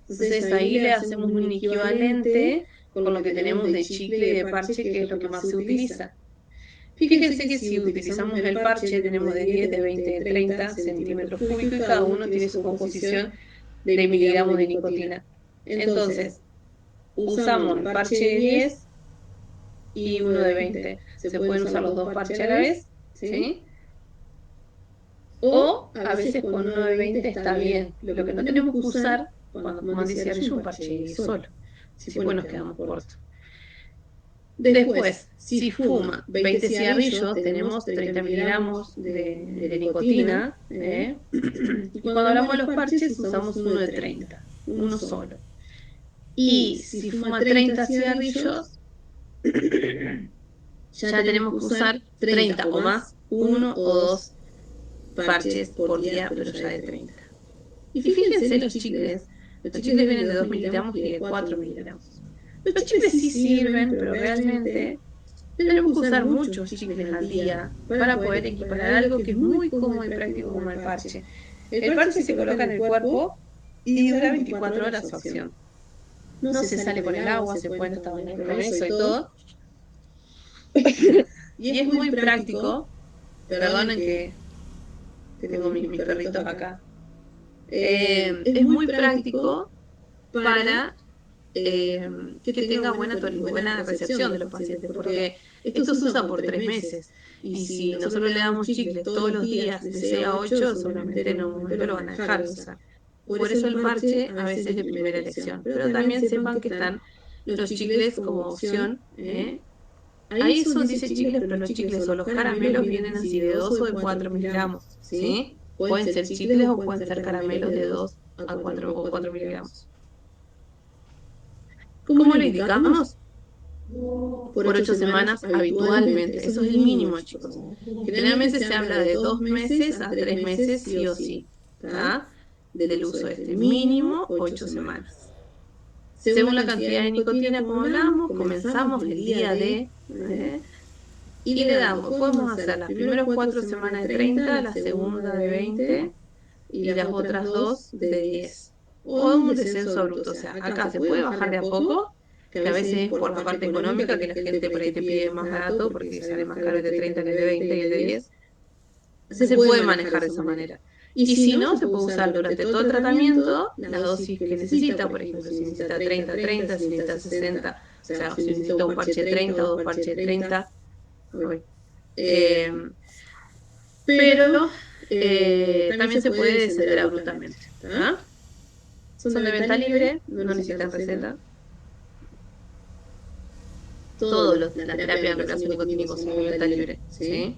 Entonces ahí le hacemos un equivalente con lo que tenemos de chicle y de parche, que es lo que más se utiliza. Fíjense que si utilizamos el parche, tenemos de 10, de 20, de 30 centímetros cúbicos y cada uno tiene su composición de miligramos de nicotina. Entonces, usamos el parche de 10 y uno de 20. Se pueden usar los dos parches a la vez, ¿sí? O a veces con uno de 20 está bien. Lo que no tenemos que usar cuando fuman 10 cigarrillos es un parche solo. Si pues nos quedamos cortos. Después, si fuma 20 cigarrillos, tenemos 30 miligramos de nicotina. Y cuando hablamos de los parches, usamos uno de 30, uno solo. Y si fuma 30 cigarrillos, ya tenemos que usar 30 o más, uno o dos parches por día, pero ya de 30. Y fíjense los chicles vienen de 2 miligramos y de 4 miligramos. Los chicles sí sirven, pero realmente tenemos que usar muchos chicles al día para poder equiparar algo que es muy cómodo y práctico como el parche. El parche se coloca en el cuerpo y dura 24 horas su acción. No se sale con el agua, se pueden hasta bañar con eso y todo. Y es muy práctico. Perdonen que tengo mis perritos acá. Es muy práctico para que tenga buena recepción de los pacientes, porque esto se usa por 3 meses. Y si nosotros le damos chicles todos los días de 6 a 8, seguramente en un momento lo van a dejar de usar. Por eso el parche a veces es de primera elección. Pero también sepan que están los chicles como opción. Ahí son, dice chicles, pero los chicles o los caramelos vienen así de 2 o de 4 miligramos. ¿Sí? Pueden ser chicles o pueden ser caramelos de 2 a 4 o 4 miligramos. ¿Cómo lo indicamos? Por 8 semanas habitualmente. Eso es el mínimo, chicos. Generalmente se habla de 2 meses a 3 meses, sí o sí, ¿tá? Del uso de este mínimo, 8 semanas. Según la cantidad de nicotina, como hablamos, comenzamos el día de... y le damos, podemos hacer las primeras 4 semanas de 30, la segunda de 20 y las otras 2 de 10. O un descenso abrupto, o sea, acá se puede bajar de a poco, que a veces es por la parte económica, que la gente por ahí te pide más barato, porque sale más caro el de 30 que el de 20 y el de 10. Se puede manejar de esa manera. Y si no, se puede usar durante todo el tratamiento la dosis que necesita, por ejemplo, si necesita 30, 30, si necesita 60, o sea, si necesita un parche 30 o dos parches 30. pero también se puede descender abruptamente. ¿Ah? Son de venta libre, no necesitan receta. Las terapias de reemplazo nicotínico son de venta libre, ¿sí?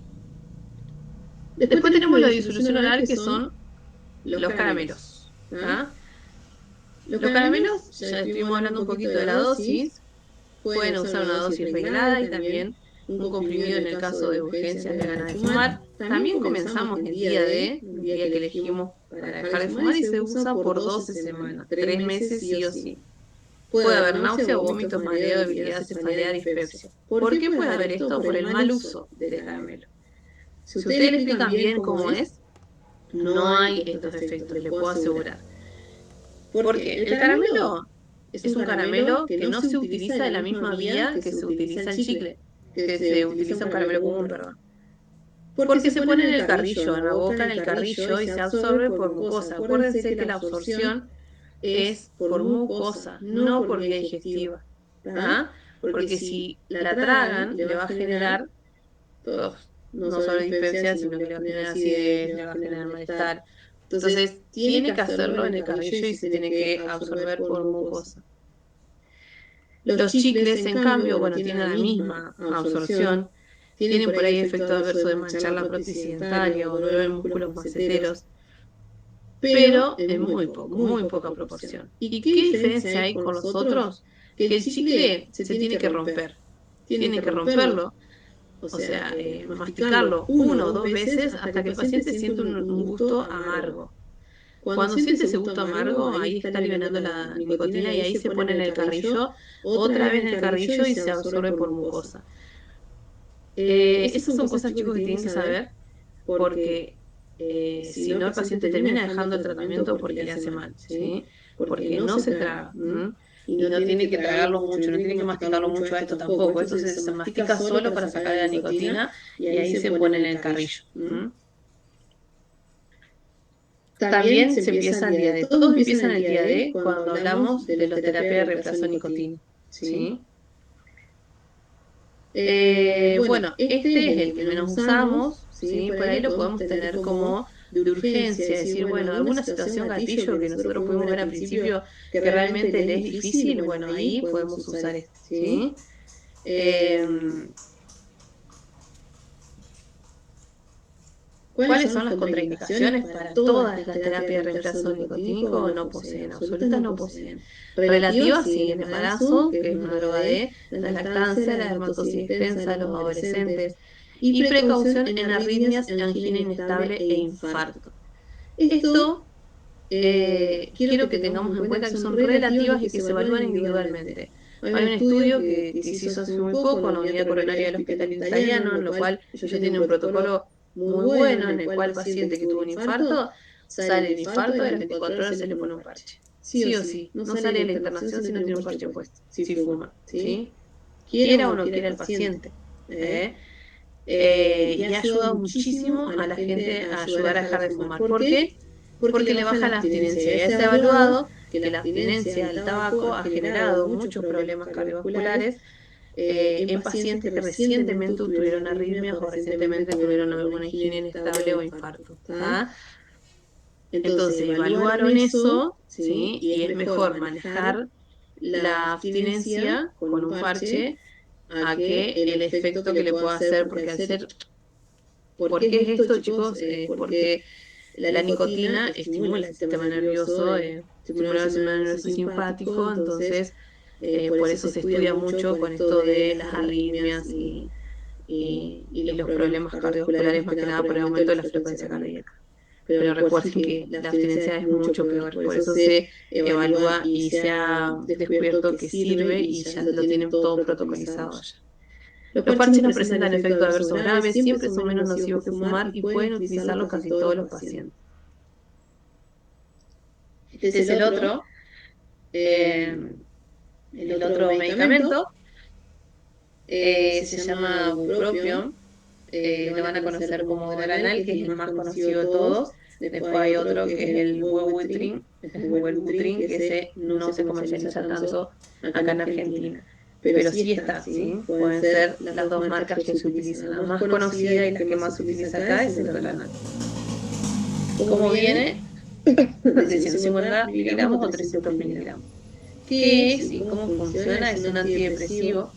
Después tenemos la disolución oral, que son los caramelos. ¿Ah? Los caramelos, ya estuvimos hablando un poquito de la dosis, pueden usar una dosis reglada y también un comprimido en el caso de urgencias de ganas de fumar. También comenzamos el día que elegimos para dejar de fumar, y se usa por 12 semanas, 3 meses sí o sí. Puede haber náusea, vómitos, mareo, debilidad cefalea, dispepsia. ¿Por qué puede haber esto? Por el mal uso del caramelo. Si ustedes le explican bien cómo es, no hay estos efectos, le puedo asegurar. Porque el caramelo es un caramelo que no se utiliza de la misma vía que se utiliza el chicle, que se utiliza un caramelo común, perdón. Porque se pone en el carrillo, en la boca, en el carrillo, y se absorbe por mucosa. Acuérdense que la absorción es por mucosa, no por vía digestiva. ¿Ah? Porque si la tragan, le va a generar no solo dispepsia, sino que le va a generar acidez, le va a generar malestar. Entonces, tiene que hacerlo en el carrillo y se tiene que absorber por mucosa. Los chicles, en cambio, bueno, tienen la misma absorción, tienen por ahí efecto adverso de manchar la prótesis dentaria o dolor en músculos maceteros, pero en muy poca proporción. ¿Y qué diferencia hay con los otros? Que el chicle se tiene que romper, tienen que romperlo, o sea, masticarlo 1 o 2 veces hasta que el paciente siente un gusto amargo. Cuando siente ese gusto amargo, ahí está liberando la nicotina y ahí se pone en el carrillo, otra vez en el carrillo, y se absorbe por mucosa. Esas son cosas, chicos, que tienen que saber, porque si no, el paciente termina dejando el tratamiento porque le hace mal, ¿sí? Porque no se traga. Y no tiene que tragarlo mucho, no tiene que masticarlo mucho a esto tampoco. Esto se mastica solo para sacar la nicotina y ahí se pone en el carrillo. También se empieza el día D. Todos empiezan el día D cuando hablamos de la terapia de reemplazo de nicotina. ¿Sí? Bueno, este es el que menos usamos, ¿sí? Por ahí lo podemos tener como de urgencia, decir, bueno, alguna situación gatillo que nosotros pudimos ver al principio que realmente le es difícil, bueno, ahí podemos usar este, ¿sí? ¿Cuáles son las contraindicaciones para todas las terapias de reemplazo nicotínico? No poseen, absolutas no poseen. Relativas, sí, el embarazo, que es una droga D, la lactancia, la dermatosis extensa, los adolescentes, y precaución en arritmias, angina inestable e infarto. Esto quiero que tengamos en cuenta que son relativas y que se evalúan individualmente. Hay un estudio que se hizo hace muy poco en la unidad coronaria del Hospital Italiano, en lo cual ellos tienen un protocolo muy bueno, en el cual el paciente que tuvo un infarto sale del infarto y a las 24 horas se le pone un parche. Sí o sí, no sale de la internación si no tiene un parche puesto, si fuma, ¿sí? Quiera o no quiera el paciente. Y ha ayudado muchísimo a la gente a ayudar a dejar de fumar. ¿Por qué? Porque le baja la abstinencia. Ya se ha evaluado que la abstinencia al tabaco ha generado muchos problemas cardiovasculares en pacientes que recientemente tuvieron arritmias o recientemente tuvieron alguna angina inestable o infarto. Entonces evaluaron eso, ¿sí? Y es mejor manejar la abstinencia con un parche a que el efecto que le pueda hacer, porque al ser... ¿Por qué es esto, chicos? Porque la nicotina estimula el sistema nervioso, estimula el sistema nervioso simpático, entonces por eso se estudia mucho con esto de las arritmias y los problemas cardiovasculares, más que nada por el aumento de la frecuencia cardíaca. Pero recuerden que la abstinencia es mucho peor, por eso se evalúa y se ha descubierto que sirve y ya lo tienen todo protocolizado allá. Los parches no presentan efectos adversos graves, siempre son menos nocivos que fumar y pueden utilizarlos casi todos los pacientes. Este es el otro medicamento, se llama bupropion, lo van a conocer como Doranal, que es el más conocido de todos. Después hay otro que es el Wellbutrin, que ese no se comercializa tanto acá en Argentina. pero sí está, ¿sí? Pueden ser las dos marcas que se utilizan. La más conocida y la que más se utiliza acá es el Loranal. ¿Cómo viene? De 150 miligramos o 300 miligramos. ¿Qué es y cómo funciona? Es un antidepresivo.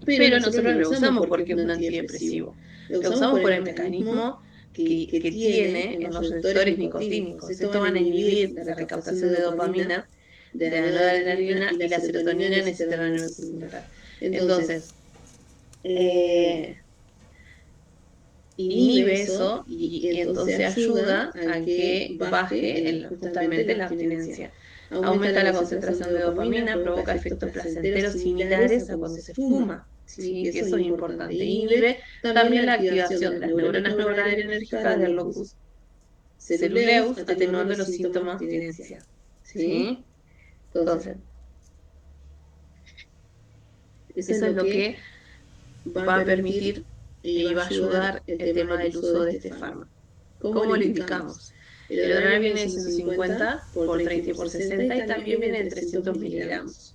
Pero nosotros lo usamos porque es un antidepresivo. Lo usamos por el mecanismo que tiene en los receptores nicotínicos. Esto van a inhibir la recaptación de dopamina, de la noradrenalina y la serotonina en el sistema nervioso central. Entonces, inhibe eso y entonces ayuda a que baje justamente la abstinencia. Aumenta la concentración de dopamina, provoca efectos placenteros similares a cuando se fuma. ¿Sí? Que eso es importante. Inhibe también la activación de las neuronas noradrenérgicas del locus ceruleus, atenuando los síntomas de abstinencia. ¿Sí? Entonces, eso es lo que va a permitir y va a ayudar el tema del uso de este fármaco. ¿Cómo lo indicamos? El Odronal viene de 150 por 30 y por 60 y también viene de 300 miligramos.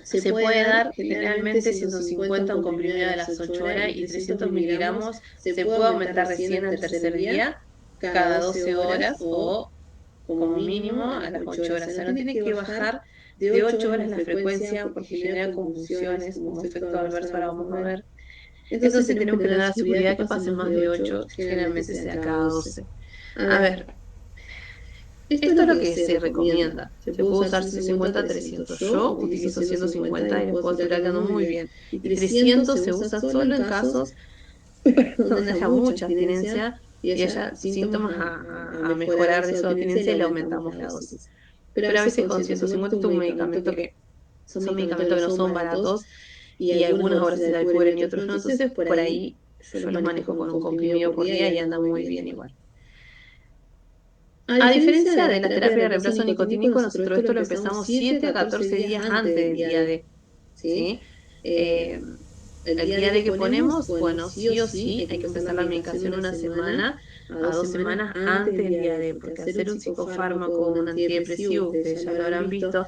Se puede dar generalmente 150 un comprimido de las 8 horas y 300 miligramos se puede aumentar recién al tercer día, cada 12 horas o como mínimo a las 8 horas. O sea, no tiene que bajar de 8 horas la frecuencia porque genera convulsiones como efecto adverso, ahora vamos a ver. Entonces tenemos que tener la seguridad que pasen más de 8, generalmente sea cada 12. A ver, esto es lo que se recomienda. Se puede usar 150 a 300. Yo utilizo 150 y les puedo asegurar que ando muy bien. Y 300 se usa solo en casos donde haya mucha abstinencia y haya síntomas a mejorar de esa abstinencia y le aumentamos la dosis. Pero a veces con 150 es un medicamento que son medicamentos que no son baratos y algunos ahora se la cubren y otros no. Entonces por ahí yo los manejo con un comprimido por día y anda muy bien igual. A diferencia de la terapia de reemplazo nicotínico, nosotros esto lo empezamos 7 a 14 días antes del día D. ¿Sí? El día D que ponemos, bueno, sí o sí hay que empezar la medicación una semana a 2 semanas antes del día D, porque hacer un psicofármaco, un antidepresivo, ustedes ya lo habrán visto,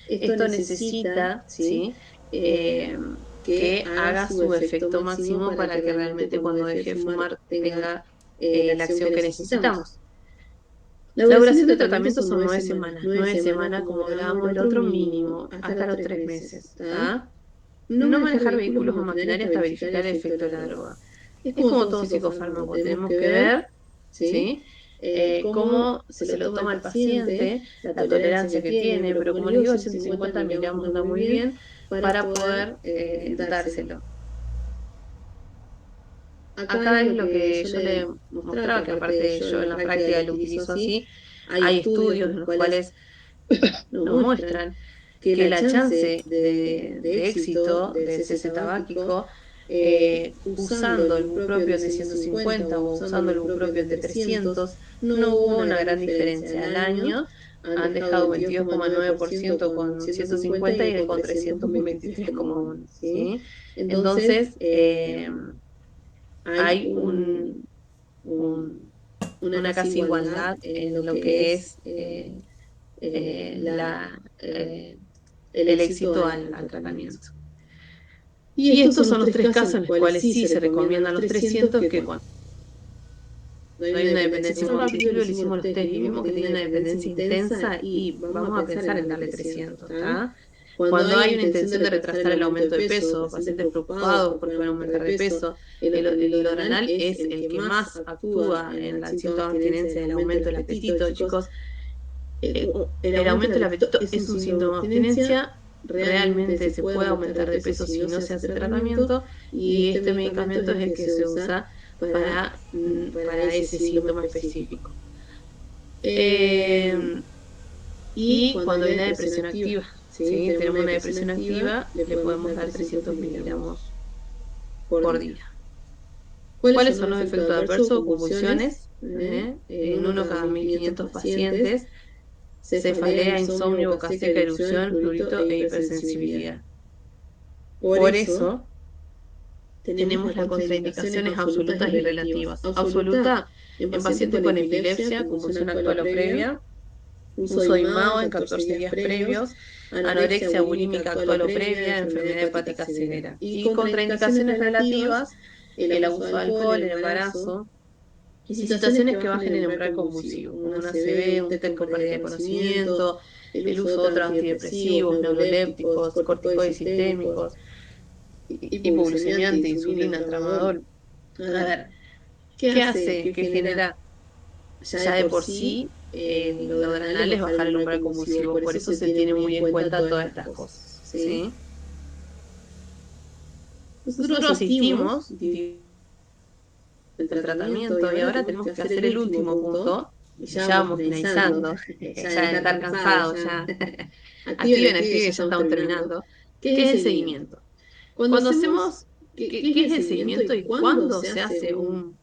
esto necesita, ¿sí? Que haga su efecto máximo para que realmente cuando deje de fumar tenga la acción que necesitamos. La duración de tratamiento son 9 semanas. 9 semanas, como hablábamos, el otro mínimo, hasta los 3 meses. ¿Tá? No manejar vehículos o maquinaria hasta verificar el efecto de la droga. Es como todo psicofármaco, tenemos que ver, ¿sí? Cómo se lo toma el paciente, la tolerancia que tiene, pero como les digo, 150 miligramos anda muy bien para poder dárselo. Acá es lo que yo le mostraba, que aparte yo en la práctica lo utilizo así. Hay estudios en los cuales nos muestran que la chance de éxito del cese tabáquico usando el bupropión de 150 o usando el bupropión de 300 no hubo una gran diferencia. Al año han dejado 22,9% con 150 y con 300 un 23,1%. ¿Sí? Entonces, hay una casi igualdad en lo que es el éxito al tratamiento. Y estos son los 3 casos en los cuales sí se recomiendan los 300, que cuando hay una dependencia, nosotros al principio le hicimos los test y vimos que tenía una dependencia intensa y vamos a pensar en darle 300, ¿tá? Cuando hay una intención de retrasar el aumento de peso, pacientes preocupados porque van a aumentar de peso, el Odronal es el que más actúa en la síntoma de abstinencia del aumento del apetito, chicos. El aumento del apetito es un síntoma de abstinencia, realmente se puede aumentar de peso si no se hace tratamiento y este medicamento es el que se usa para ese síntoma específico. Y cuando hay una depresión activa, ¿sí? Tenemos una depresión activa, le podemos dar 300 miligramos por día. ¿Cuáles son los efectos adversos? Convulsiones, en 1 cada 1500 pacientes, cefalea, insomnio, boca seca, erupción, prurito e hipersensibilidad. Por eso tenemos las contraindicaciones absolutas y relativas. Absoluta en pacientes con epilepsia, convulsión actual o previa, uso de IMAO en 14 días previos, anorexia bulímica actual o previa, enfermedad hepática severa. Y contraindicaciones relativas, el abuso de alcohol, el embarazo, y situaciones que bajen el umbral convulsivo, como una ACV, un TED con pérdida de conocimiento, el uso de otros antidepresivos, neurolépticos, corticoides sistémicos, hipoglucemiante, insulina, tramadol. A ver, ¿qué hace? ¿Qué genera? Ya de por sí, lo adrenal es bajar el umbral convulsivo, por eso se tiene muy en cuenta todas estas cosas, ¿sí? Nosotros asistimos el tratamiento y ahora tenemos que hacer el último punto, y ya vamos finalizando, ya de estar cansados, ya activen, ya estamos terminando, que es el seguimiento. Cuando hacemos, ¿qué es el seguimiento y cuándo se hace un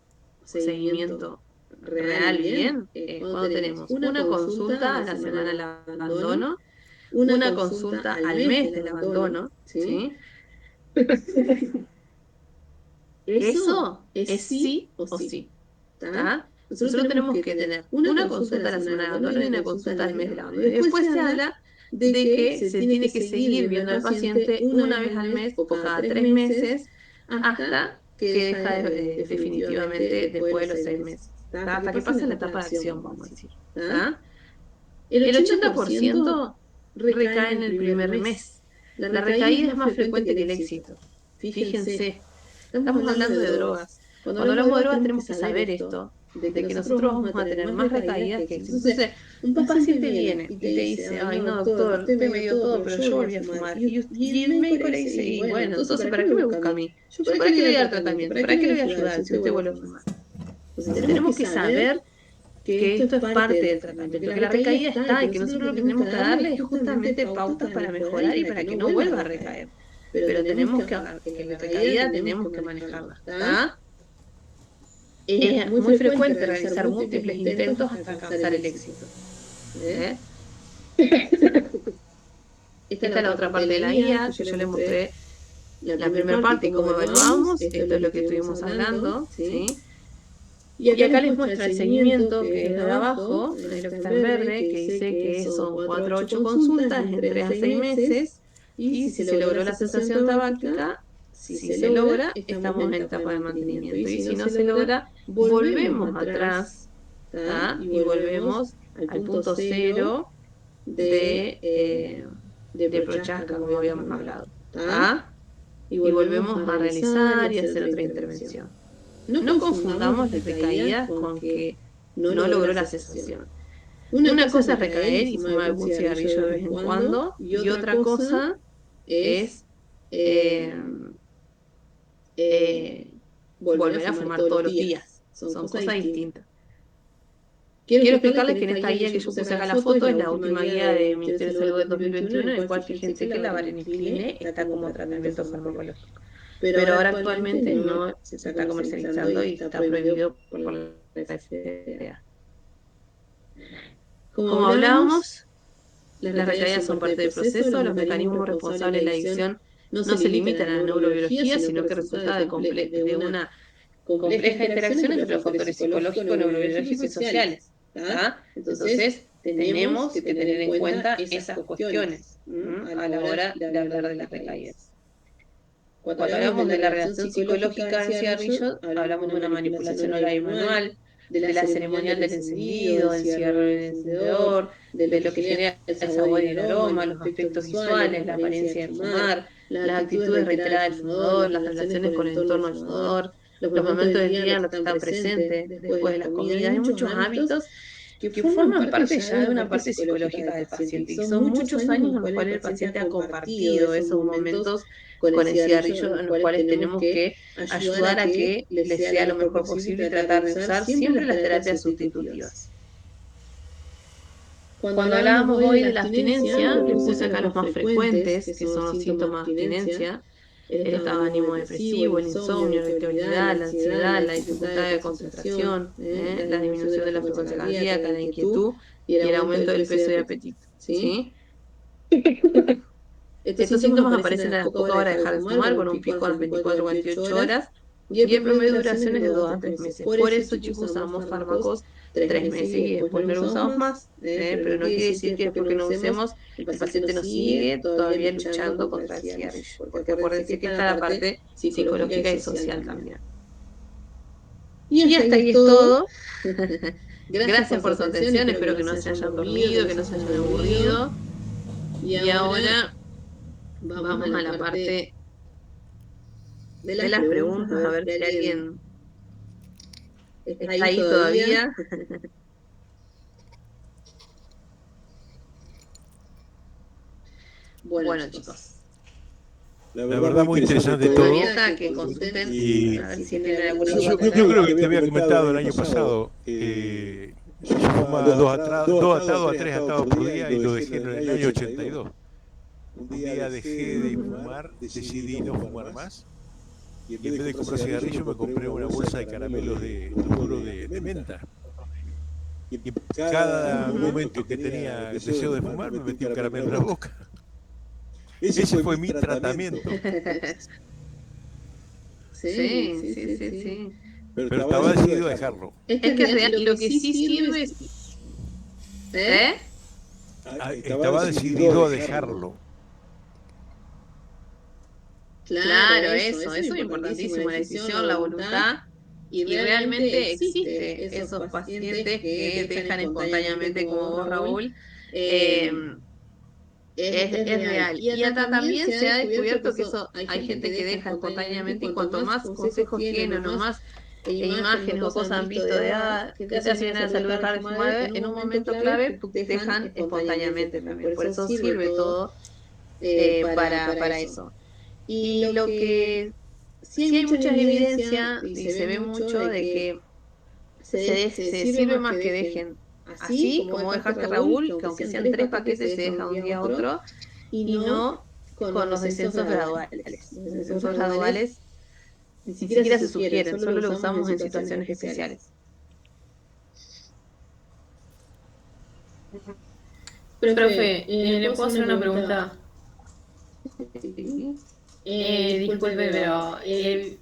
seguimiento real bien? Cuando tenemos una consulta a la semana del abandono, una consulta al mes del abandono, ¿sí? Eso es sí o sí, ¿tá? Nosotros tenemos que tener una consulta a la semana de abandono y una consulta al mes del abandono. Y después se habla de que se tiene que seguir viendo al paciente una vez al mes o cada 3 meses hasta que deja definitivamente después de los 6 meses, ¿tá? Hasta que pasa la etapa de acción, vamos a decir, ¿tá? El 80% recae en el primer mes. La recaída es más frecuente que el éxito. Fíjense. Estamos hablando de drogas. Cuando hablamos de drogas tenemos que saber esto, de que nosotros vamos a tener más recaídas que éxito. Entonces, un paciente viene y te dice, ay no doctor, usted me dio todo, pero yo volví a fumar. Y el médico le dice, y bueno, entonces ¿para qué me busca a mí? ¿Yo para qué le voy a dar tratamiento? ¿Para qué le voy a ayudar si usted vuelve a fumar? Entonces tenemos que saber que esto es parte del tratamiento, que la recaída está y que nosotros lo que tenemos que darle es justamente pautas para mejorar y para que no vuelva a recaer. Pero tenemos que la recaída tenemos que manejarla, ¿está? Es muy frecuente realizar múltiples intentos hasta alcanzar el éxito. ¿Eh? Esta es la otra parte de la guía, que yo le mostré la primera parte y cómo evaluamos, esto es lo que estuvimos hablando, ¿sí? Y acá les muestra el seguimiento, que es de abajo, lo que está en verde, que dice que son 4 a 8 consultas en 3 a 6 meses, y si se logró la cesación tabáquica, si se logra, estamos en etapa de mantenimiento, y si no se logra, volvemos atrás, ¿tá? Y volvemos al punto cero de Prochaska, como habíamos hablado, ¿tá? Y volvemos a realizar y hacer otra intervención. No confundamos las recaídas con que no logró la cesación. Una cosa es recaer y fumar algún cigarrillo de vez en cuando, y otra cosa es volver a fumar todos los días. Son cosas distintas. Quiero explicarles que en esta guía que yo puse acá la foto es la última guía de Ministerio de Salud del 2021, en el cual fíjense que la varenicline está como tratamiento farmacológico. Pero ahora actualmente no se está comercializando y está prohibido por la FDA. Como hablábamos, las recaídas son parte del proceso, los mecanismos responsables de la adicción no se limitan a la neurobiología, sino que resulta de una compleja interacción entre los factores psicológicos, neurobiológicos y sociales, ¿tá? Entonces, tenemos que tener en cuenta esas cuestiones a la hora de hablar de las recaídas. Cuando hablamos de la relación psicológica del cigarrillo, hablamos de una manipulación oral y manual, de la ceremonial del encendido, del cigarro del encendedor, de lo que genera el sabor y el aroma, los aspectos visuales, la apariencia de fumar, las actitudes reiteradas del fumador, las relaciones con el entorno del fumador, los momentos del día en los que están presentes, después de las comidas, hay muchos hábitos que forman parte ya de una parte psicológica del paciente, y son muchos años en los cuales el paciente ha compartido esos momentos con el cigarrillo, en los cuales tenemos que ayudar a que les sea lo mejor posible y tratar de usar siempre las terapias sustitutivas. Cuando hablábamos hoy de la abstinencia, les puse acá los más frecuentes, que son los síntomas de abstinencia: el estado de ánimo depresivo, el insomnio, la irritabilidad, la ansiedad, la dificultad de concentración, la disminución de la frecuencia cardíaca, la inquietud y el aumento del peso y apetito, ¿sí? Estos síntomas aparecen a las pocas horas de dejar de fumar, con un pico a las 24 o 48 horas, Y el promedio de duración es de 2 a 3 meses. Por eso, chicos, usamos fármacos 3 meses y después no lo usamos más. Pero no quiere decir que después que no usemos, el paciente nos sigue todavía luchando contra el cigarrillo. Porque acuérdense que está la parte psicológica y social también. Y hasta ahí es todo. Gracias por su atención, espero que no se hayan dormido, que no se hayan aburrido. Y ahora vamos a la parte de las preguntas, a ver si alguien está ahí todavía. Bueno, chicos. La verdad muy interesante todo. Todavía que consulten Y a ver si tienen alguna yo duda. creo que te había comentado el año pasado, yo fumaba dos atados a tres atados por día y lo dejé en el año 82. Un día dejé de fumar, decidí no fumar más y en vez de comprar cigarrillos me compré una bolsa de caramelos de duro de menta. Y en cada momento que tenía deseo de fumar me metí un caramelo en la boca. Ese fue mi tratamiento. Sí. Pero estaba decidido a dejarlo. Es que es real, lo que sí sirve es... Estaba decidido a dejarlo. Claro, eso es importantísimo, la decisión, la voluntad, y realmente existe esos pacientes que dejan espontáneamente, como vos, Raúl, es real. Y hasta también se ha descubierto que eso hay gente que deja espontáneamente, y cuanto más consejos tienen o más imágenes o cosas han visto de, ¿qué te hace bien a la salud dejar de fumar? En un momento clave, dejan espontáneamente también. Por eso sirve todo para eso. Y lo que sí hay mucha evidencia y se ve mucho de que se sirve más que dejen así, como dejaste, Raúl, que aunque sean 3 paquetes se deja de un día a otro, y no con los descensos graduales. Los descensos graduales ni siquiera se sugieren, solo lo usamos en situaciones especiales. Profe, ¿le puedo hacer una pregunta? Disculpe, pero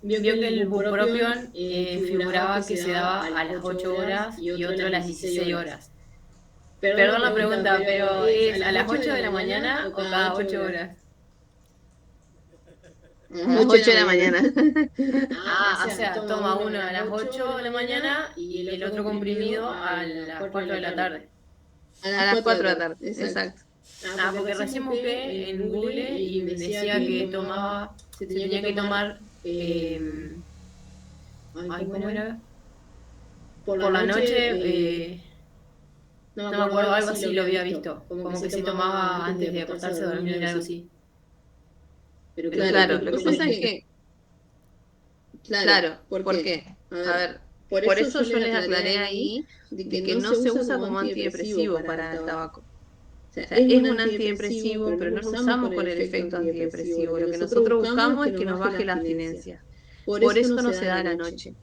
vio que el bupropión figuraba que se daba a las 8 horas y otro a las 16 horas. Perdón la pregunta, pero ¿es a las 8 de la mañana o cada 8 horas? 8 de la mañana. O sea, toma uno a las 8 de la mañana y el otro comprimido a las 4 de la tarde. A las 4 de la tarde, exacto. Porque recién busqué en Google y me decía que se tenía que tomar, ¿cómo era? Por la noche, no me acuerdo, algo así lo había visto, como que se tomaba antes de acostarse a dormir, algo así. Pero claro, lo que pasa es que, claro, ¿por qué? A ver, por eso yo les aclaré ahí de que no se usa como antidepresivo para el tabaco. O sea, es un antidepresivo, pero no lo usamos con el efecto antidepresivo. Lo que nosotros buscamos es que nos baje la abstinencia. Por eso no se da a la noche.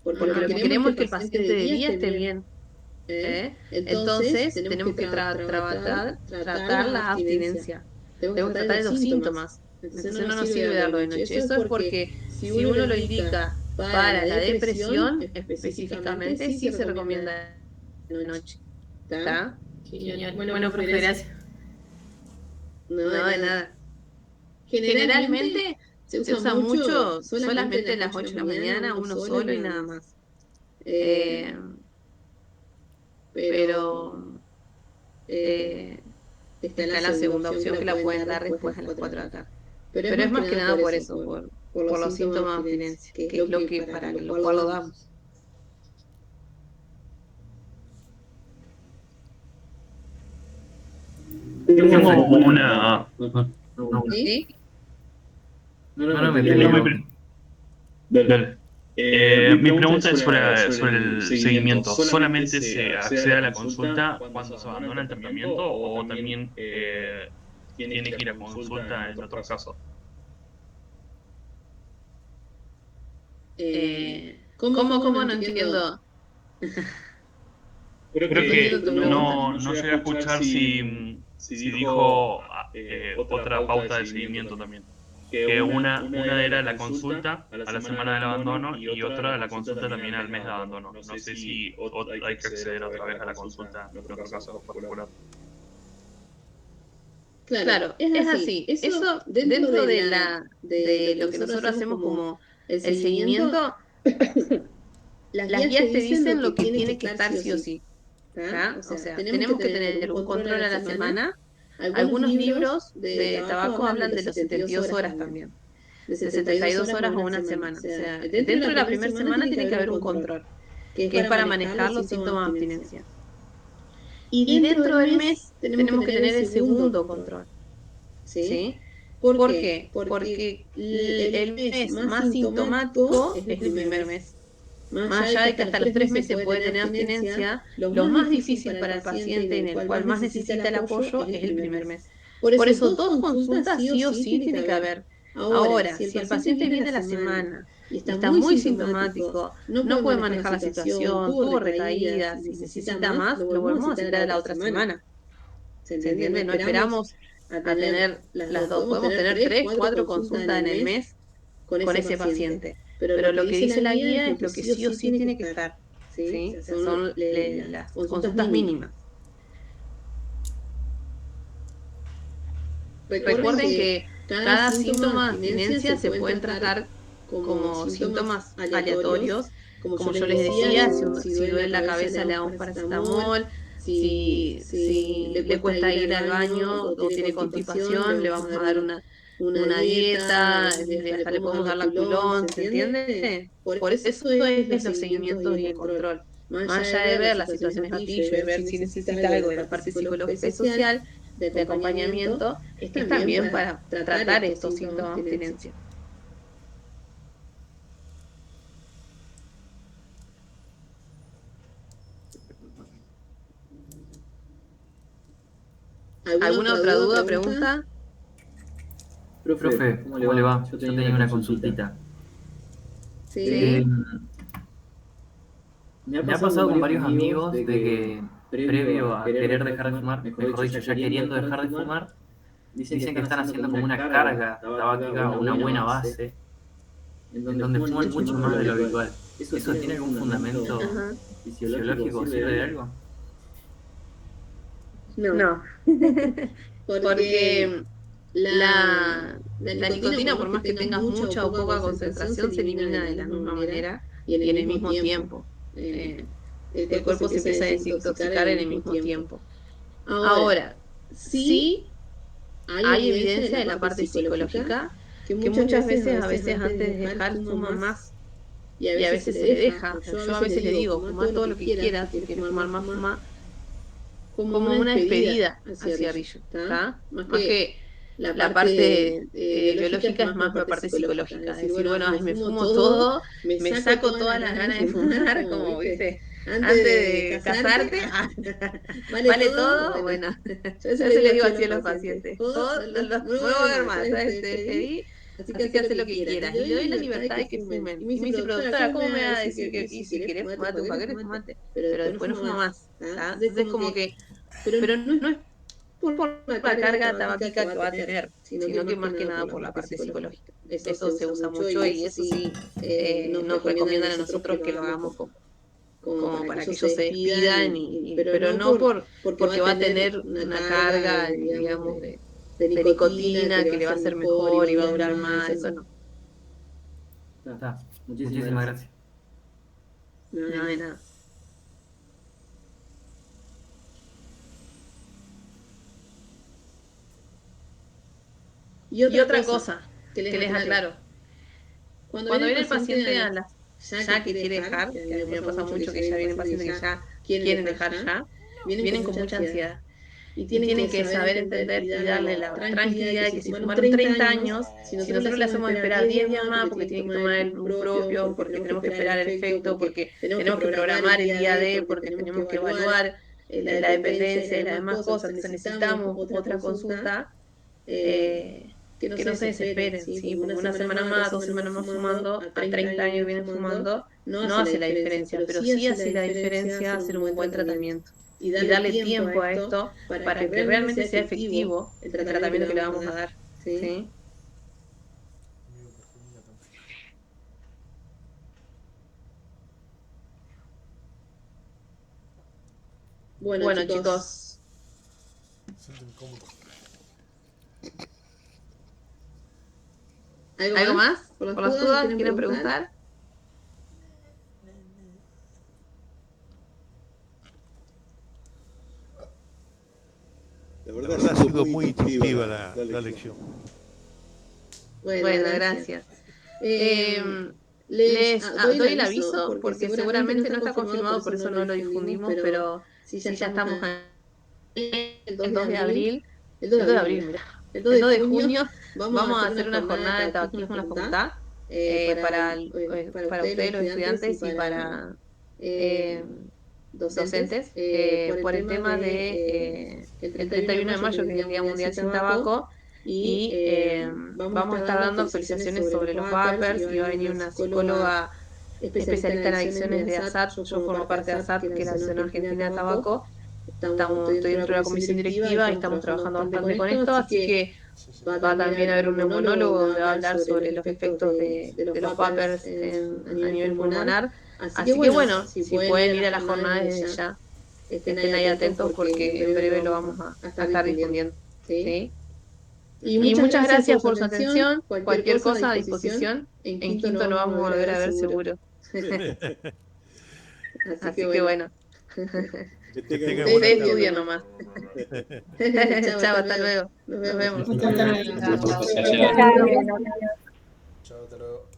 Porque lo que queremos es que el paciente de día esté bien. Entonces, tenemos que tratar la abstinencia. Tenemos que tratar los síntomas. Entonces, no nos sirve darlo de noche. Eso es porque si uno lo indica para la depresión, específicamente, sí se recomienda de noche. ¿Está? Genial. Bueno, profe, gracias. No, de nada. Generalmente se usa mucho solamente a las 8 de la mañana, uno solo y nada más. Pero está la segunda opción que la pueden dar después a las 4 de la tarde. Pero es más que nada por eso, por los síntomas de abstinencia, que es lo que para lo cual lo damos. Tengo una... ¿Sí? No me entendí. Dale. Mi pregunta es sobre el seguimiento. ¿Solamente se accede a la consulta cuando se abandona el tratamiento o también tiene que ir a consulta en otros casos? ¿Cómo no entiendo? Creo que no llegué a escuchar si dijo otra pauta de seguimiento también. que una era la consulta a la semana del abandono y otra la consulta también al mes de abandono. No sé si hay que acceder otra vez a la consulta en otro caso particular. Claro, es así. Eso dentro de lo que nosotros hacemos como el seguimiento, las guías te dicen lo que tiene que estar sí o sí. ¿Tá? O sea, tenemos que tener un control a la semana. Algunos libros de tabaco hablan de los 72 horas también, de 72 horas o una semana. O sea, dentro de la primera semana tiene que haber un control, que es para manejar los síntomas de abstinencia. Y dentro del mes tenemos que tener el segundo control. ¿Sí? ¿Por qué? Porque el mes más sintomático es el primer mes. Más allá de que hasta los 3 meses puede tener abstinencia, lo más difícil para el paciente en el cual más necesita el apoyo es el primer mes. Por eso, 2 consultas sí o sí tiene que haber. Ahora, si el paciente viene a la semana y está muy sintomático, no puede manejar la situación, tuvo recaídas y necesita más, lo volvemos a citar a la otra semana. ¿Se entiende? No esperamos a tener las dos. Podemos tener 3, 4 consultas en el mes con ese paciente. Pero lo que dice la guía es lo que sí o sí tiene que estar. ¿Sí? O sea, son las consultas mínimas. Recuerden que cada síntoma de abstinencia se pueden tratar como síntomas aleatorios. Como yo les decía, si duele la cabeza le damos paracetamol, si le cuesta ir al baño o tiene constipación, le vamos a dar una dieta, hasta le podemos dar la culón, ¿se entiende? Por eso es los seguimientos y el control. Más allá de ver las situaciones gatillo y ver si necesita algo de la parte psicológica y social, de acompañamiento, es también para tratar estos síntomas de abstinencia. ¿Alguna otra duda, pregunta? Profe, ¿cómo le va? Yo tenía una consultita. Sí. Me ha pasado con varios amigos de que previo a querer dejar de fumar, mejor dicho, ya queriendo dejar de fumar, dicen que están haciendo como una carga tabáquica o una buena base, en donde fuman mucho más de lo habitual. ¿Eso tiene algún fundamento fisiológico? ¿Sirve de algo? No. Porque la nicotina, por más que tengas mucha o poca concentración, se elimina de la misma manera y en el mismo tiempo. El cuerpo se empieza a desintoxicar en el mismo tiempo. Ahora, sí hay evidencia de la parte psicológica que muchas veces, antes de dejar, fuma más y a veces se le deja. Yo a veces le digo, fuma todo lo que quieras, si quieres fumar más, fuma, como una despedida al cigarrillo, ¿está? Más que la parte biológica es más la parte psicológica. Decir, bueno, ay, me fumo todo, me saco todas las ganas de fumar, como viste, antes de casarte, ¿vale todo? Bueno, yo se le digo así a los pacientes. No voy a ver más, ¿sabes? Te despedí, así que haz lo que quieras. Y le doy la libertad de que fumen. Y me dice, productora, ¿cómo me va a decir que y si querés fumate un paquete, fumate? Pero después no fuma más. Entonces, como que, pero no es por la carga tabáquica que va a tener, sino que más que nada por la parte psicológica. Eso se usa mucho y eso sí nos recomiendan a nosotros que lo hagamos como para que ellos se despidan, pero no porque va a tener una carga, digamos, de nicotina que le va a hacer mejor y va a durar más, eso no. Está. Muchísimas gracias. No, de nada. Y otra cosa que les aclaro. Cuando viene el paciente ya que quiere dejar, que a mí me pasa mucho que ya vienen pacientes que ya quieren dejar ya, vienen con mucha ansiedad. Y tienen que saber entender y darle la tranquilidad de que si fumaron 30 años, si nosotros le hacemos esperar 10 días más porque tienen que tomar el propio, porque tenemos que esperar el efecto, porque tenemos que programar el día D, porque tenemos que evaluar la dependencia y las demás cosas, entonces necesitamos otra consulta, que no se desesperen, ¿sí? Porque una semana más, 2 semanas más fumando, a 30 años vienen fumando, no hace la diferencia, pero sí hace la diferencia hacer un buen tratamiento y darle tiempo a esto para que realmente sea efectivo el tratamiento que le vamos a dar, ¿sí? Bueno, chicos, Siento incómodo. ¿algo más? Por las dudas, ¿quieren preguntar? La verdad ha sido muy instructiva la lección. Bueno, gracias. Les doy el aviso porque seguramente no está confirmado, por eso no lo difundimos, pero sí ya estamos el 2 de abril, el 2 de abril, mira, el 2 de junio vamos a hacer una jornada de tabaquismo en la facultad para ustedes los estudiantes y para eh, docentes por el tema de el 31 de mayo, que es el Día Mundial Sin Tabaco, y vamos a estar dando actualizaciones sobre los vapers y va a venir una psicóloga especialista en adicciones de ASAT. Yo formo parte de ASAT, que es la Asociación Argentina de Tabaco. Estoy dentro de la comisión directiva y estamos trabajando bastante con esto, así que va también a haber un neumonólogo donde va a hablar sobre los efectos de los vapers a nivel pulmonar. Así que bueno, si pueden ir a la jornada desde ya, estén ahí atentos porque en breve lo vamos a estar difundiendo. ¿Sí? Y muchas gracias por su atención. Cualquier cosa a disposición. En quinto nos vamos a volver a ver seguro. Así que bueno. Que tengan Ustedes buena estudian tarde. nomás. Chao, hasta luego. Nos vemos. Hasta luego. Chao, hasta luego.